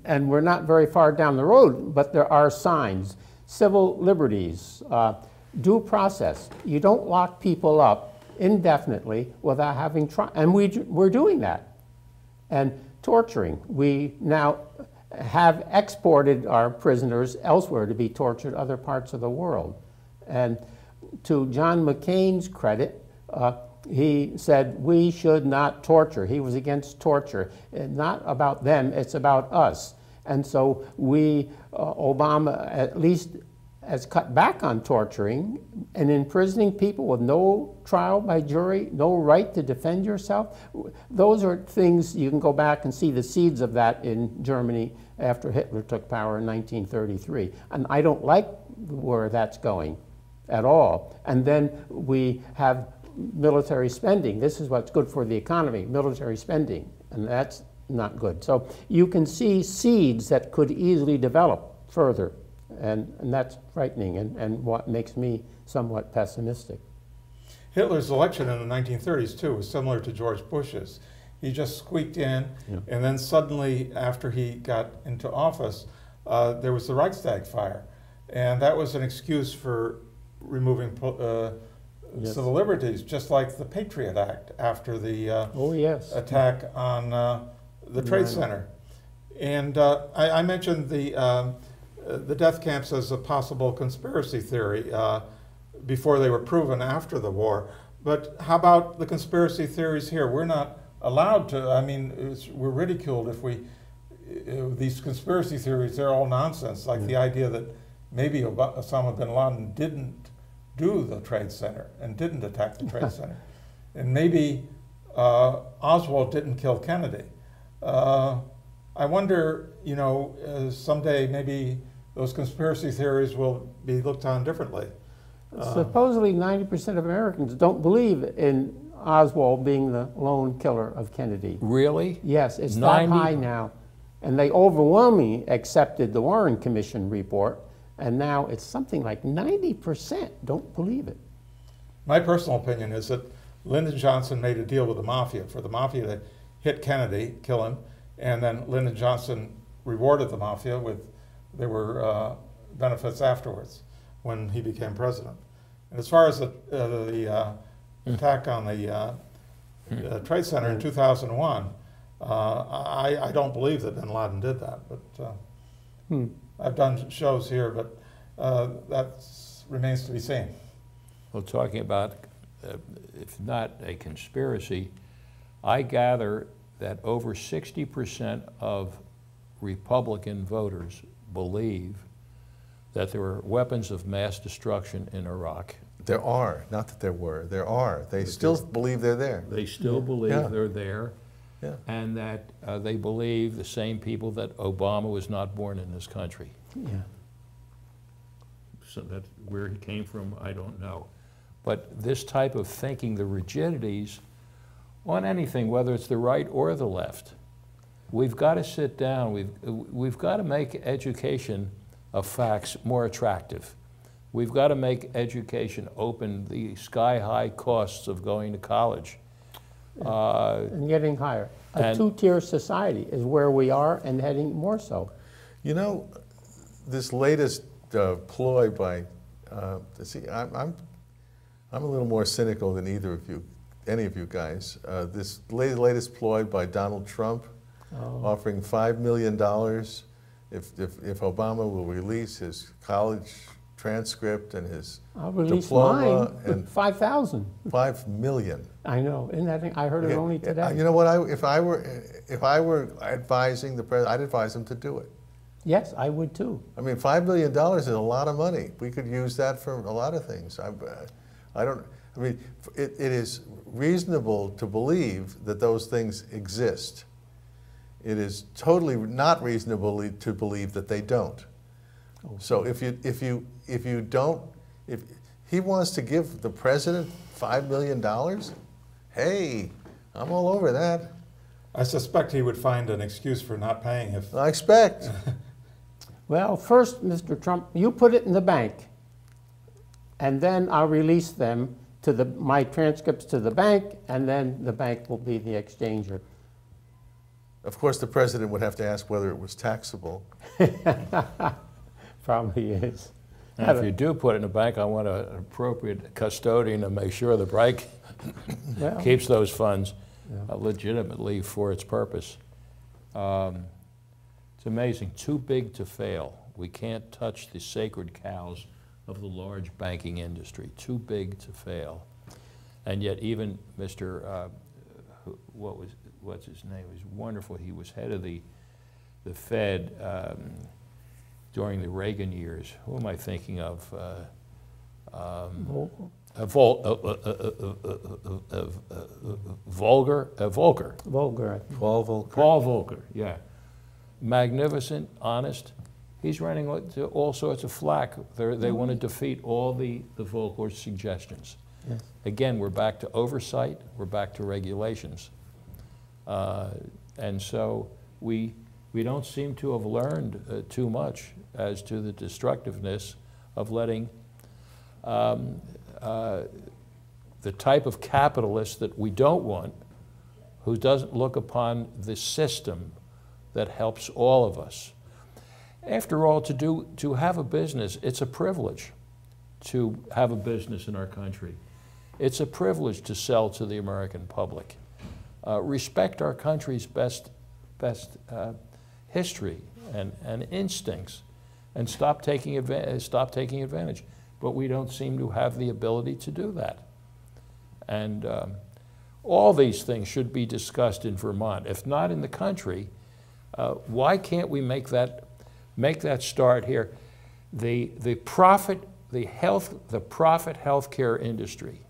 Speaker 2: and we're not very far down the road, but there are signs. Civil liberties, due process. You don't lock people up indefinitely without having trial, and we're doing that. And torturing. We now have exported our prisoners elsewhere to be tortured other parts of the world. And to John McCain's credit, he said we should not torture. He was against torture. It's not about them, it's about us. And so Obama at least has cut back on torturing and imprisoning people with no trial by jury, no right to defend yourself. Those are things you can go back and see the seeds of that in Germany after Hitler took power in 1933. And I don't like where that's going at all. And then we have military spending. This is what's good for the economy, military spending, and that's not good. So you can see seeds that could easily develop further. And that's frightening and what makes me somewhat pessimistic.
Speaker 1: Hitler's election in the 1930s, too, was similar to George Bush's. He just squeaked in, and then suddenly, after he got into office, there was the Reichstag fire. And that was an excuse for removing civil liberties, just like the Patriot Act after the attack on the Trade Center. And I mentioned the the death camps as a possible conspiracy theory before they were proven after the war. But how about the conspiracy theories here? We're not allowed to, I mean, we're ridiculed if we, these conspiracy theories, they're all nonsense, like the idea that maybe Osama bin Laden didn't do the Trade Center and didn't attack the Trade Center. And maybe Oswald didn't kill Kennedy. I wonder, you know, someday maybe those conspiracy theories will be looked on differently.
Speaker 2: Supposedly 90% of Americans don't believe in Oswald being the lone killer of Kennedy.
Speaker 4: Really?
Speaker 2: Yes, it's that high now. And they overwhelmingly accepted the Warren Commission report, and now it's something like 90% don't believe it.
Speaker 1: My personal opinion is that Lyndon Johnson made a deal with the mafia for the mafia to hit Kennedy, kill him, and then Lyndon Johnson rewarded the mafia with, there were benefits afterwards when he became president. And as far as the attack on the Trade Center in 2001, I don't believe that bin Laden did that, but I've done shows here, but that remains to be seen.
Speaker 4: Well, talking about, if not a conspiracy, I gather that over 60% of Republican voters believe that there were weapons of mass destruction in Iraq.
Speaker 3: There are, not that there were, there are. They still believe they're there.
Speaker 4: They still believe they're there,
Speaker 3: Yeah.
Speaker 4: and that they believe, the same people, that Obama was not born in this country.
Speaker 2: Yeah.
Speaker 4: So that, where he came from, I don't know. But this type of thinking, the rigidities on anything, whether it's the right or the left, we've got to sit down. We've got to make education of facts more attractive. We've got to make education open the sky-high costs of going to college.
Speaker 2: And getting higher. A two-tier society is where we are, and heading more so.
Speaker 3: You know, this latest ploy by, see, I'm a little more cynical than either of you, any of you guys. This latest ploy by Donald Trump, offering $5 million if Obama will release his college transcript and his
Speaker 2: I'll release
Speaker 3: diploma.
Speaker 2: Mine.
Speaker 3: And
Speaker 2: 5,000.
Speaker 3: 5 million.
Speaker 2: I know. Isn't that thing? I heard it only today.
Speaker 3: You know what? If I were advising the president, I'd advise him to do it.
Speaker 2: Yes, I would too.
Speaker 3: I mean, $5 million is a lot of money. We could use that for a lot of things. I mean, it is reasonable to believe that those things exist. It is totally not reasonable to believe that they don't. Okay. So if he wants to give the president $5 million, hey, I'm all over that.
Speaker 1: I suspect he would find an excuse for not paying if...
Speaker 3: I expect.
Speaker 2: Well, first, Mr. Trump, you put it in the bank, and then I'll release them to my transcripts to the bank, and then the bank will be the exchanger.
Speaker 3: Of course, the president would have to ask whether it was taxable.
Speaker 2: Probably is.
Speaker 4: And if you do put it in a bank, I want an appropriate custodian to make sure the bank keeps those funds legitimately for its purpose. It's amazing. Too big to fail. We can't touch the sacred cows of the large banking industry. Too big to fail. And yet even Mr. What's his name? He was wonderful. He was head of the Fed during the Reagan years. Who am I thinking of? Volcker.
Speaker 2: Paul
Speaker 4: Volcker, yeah. Magnificent, honest. He's running all sorts of flack. They want to defeat all the Volcker suggestions.
Speaker 2: Yes.
Speaker 4: Again, we're back to oversight. We're back to regulations. And so we don't seem to have learned too much as to the destructiveness of letting the type of capitalist that we don't want, who doesn't look upon the system that helps all of us. After all, to have a business, it's a privilege to have a business in our country. It's a privilege to sell to the American public. Respect our country's best history and instincts, and stop taking advantage. But we don't seem to have the ability to do that. And all these things should be discussed in Vermont, if not in the country. Why can't we make that start here? The profit healthcare industry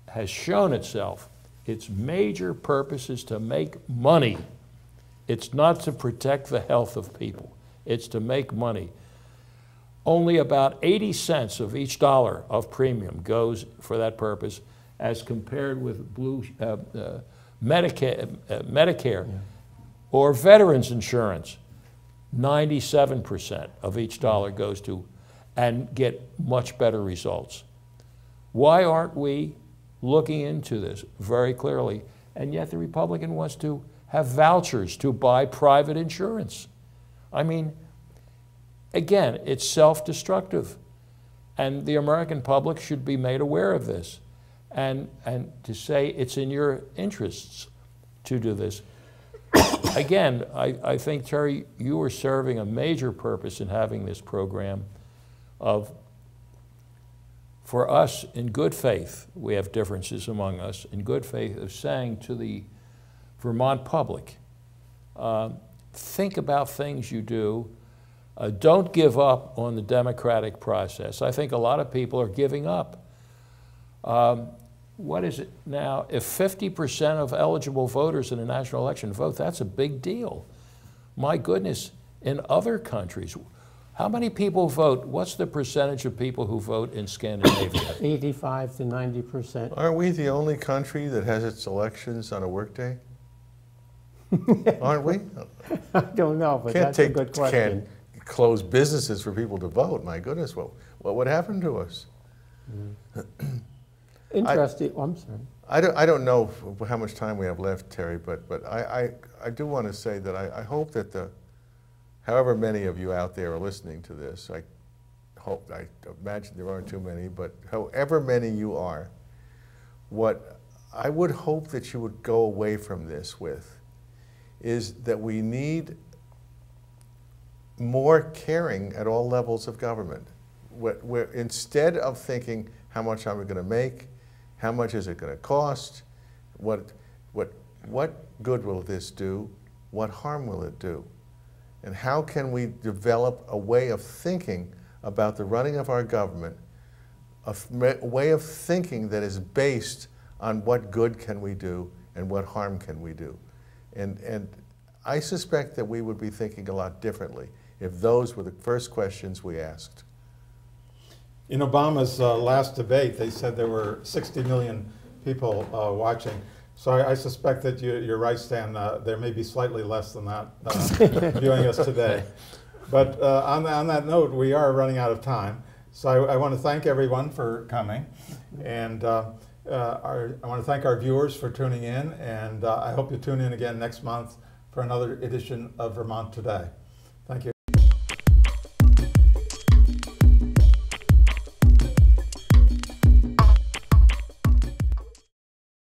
Speaker 4: has shown itself. Its major purpose is to make money. It's not to protect the health of people. It's to make money. Only about 80 cents of each dollar of premium goes for that purpose, as compared with Medicare or veterans insurance. 97% of each dollar goes to, and get much better results. Why aren't we looking into this very clearly? And yet the Republican wants to have vouchers to buy private insurance. I mean, again, it's self-destructive. And the American public should be made aware of this. And to say it's in your interests to do this. Again, I think, Terry, you are serving a major purpose in having this program for us, in good faith, we have differences among us, in good faith, of saying to the Vermont public, think about things you do. Don't give up on the democratic process. I think a lot of people are giving up. What is it now? If 50% of eligible voters in a national election vote, that's a big deal. My goodness, in other countries, how many people vote? What's the percentage of people who vote in Scandinavia?
Speaker 2: 85 to 90%.
Speaker 3: Aren't we the only country that has its elections on a workday? Aren't we?
Speaker 2: I don't know, but that's a good question.
Speaker 3: Can't close businesses for people to vote. My goodness, what would happen to us?
Speaker 2: Interesting. I'm sorry.
Speaker 3: I don't know how much time we have left, Terry, but I do want to say that I hope that however many of you out there are listening to this, I imagine there aren't too many, but however many you are, what I would hope that you would go away from this with is that we need more caring at all levels of government. Where instead of thinking, how much are we going to make? How much is it going to cost? What good will this do? What harm will it do? And how can we develop a way of thinking about the running of our government, a way of thinking that is based on what good can we do and what harm can we do? And I suspect that we would be thinking a lot differently if those were the first questions we asked.
Speaker 1: In Obama's last debate, they said there were 60 million people watching. So I suspect that you're right, Stan. There may be slightly less than that viewing us today. But on that note, we are running out of time. So I want to thank everyone for coming. And I want to thank our viewers for tuning in. And I hope you tune in again next month for another edition of Vermont Today. Thank you.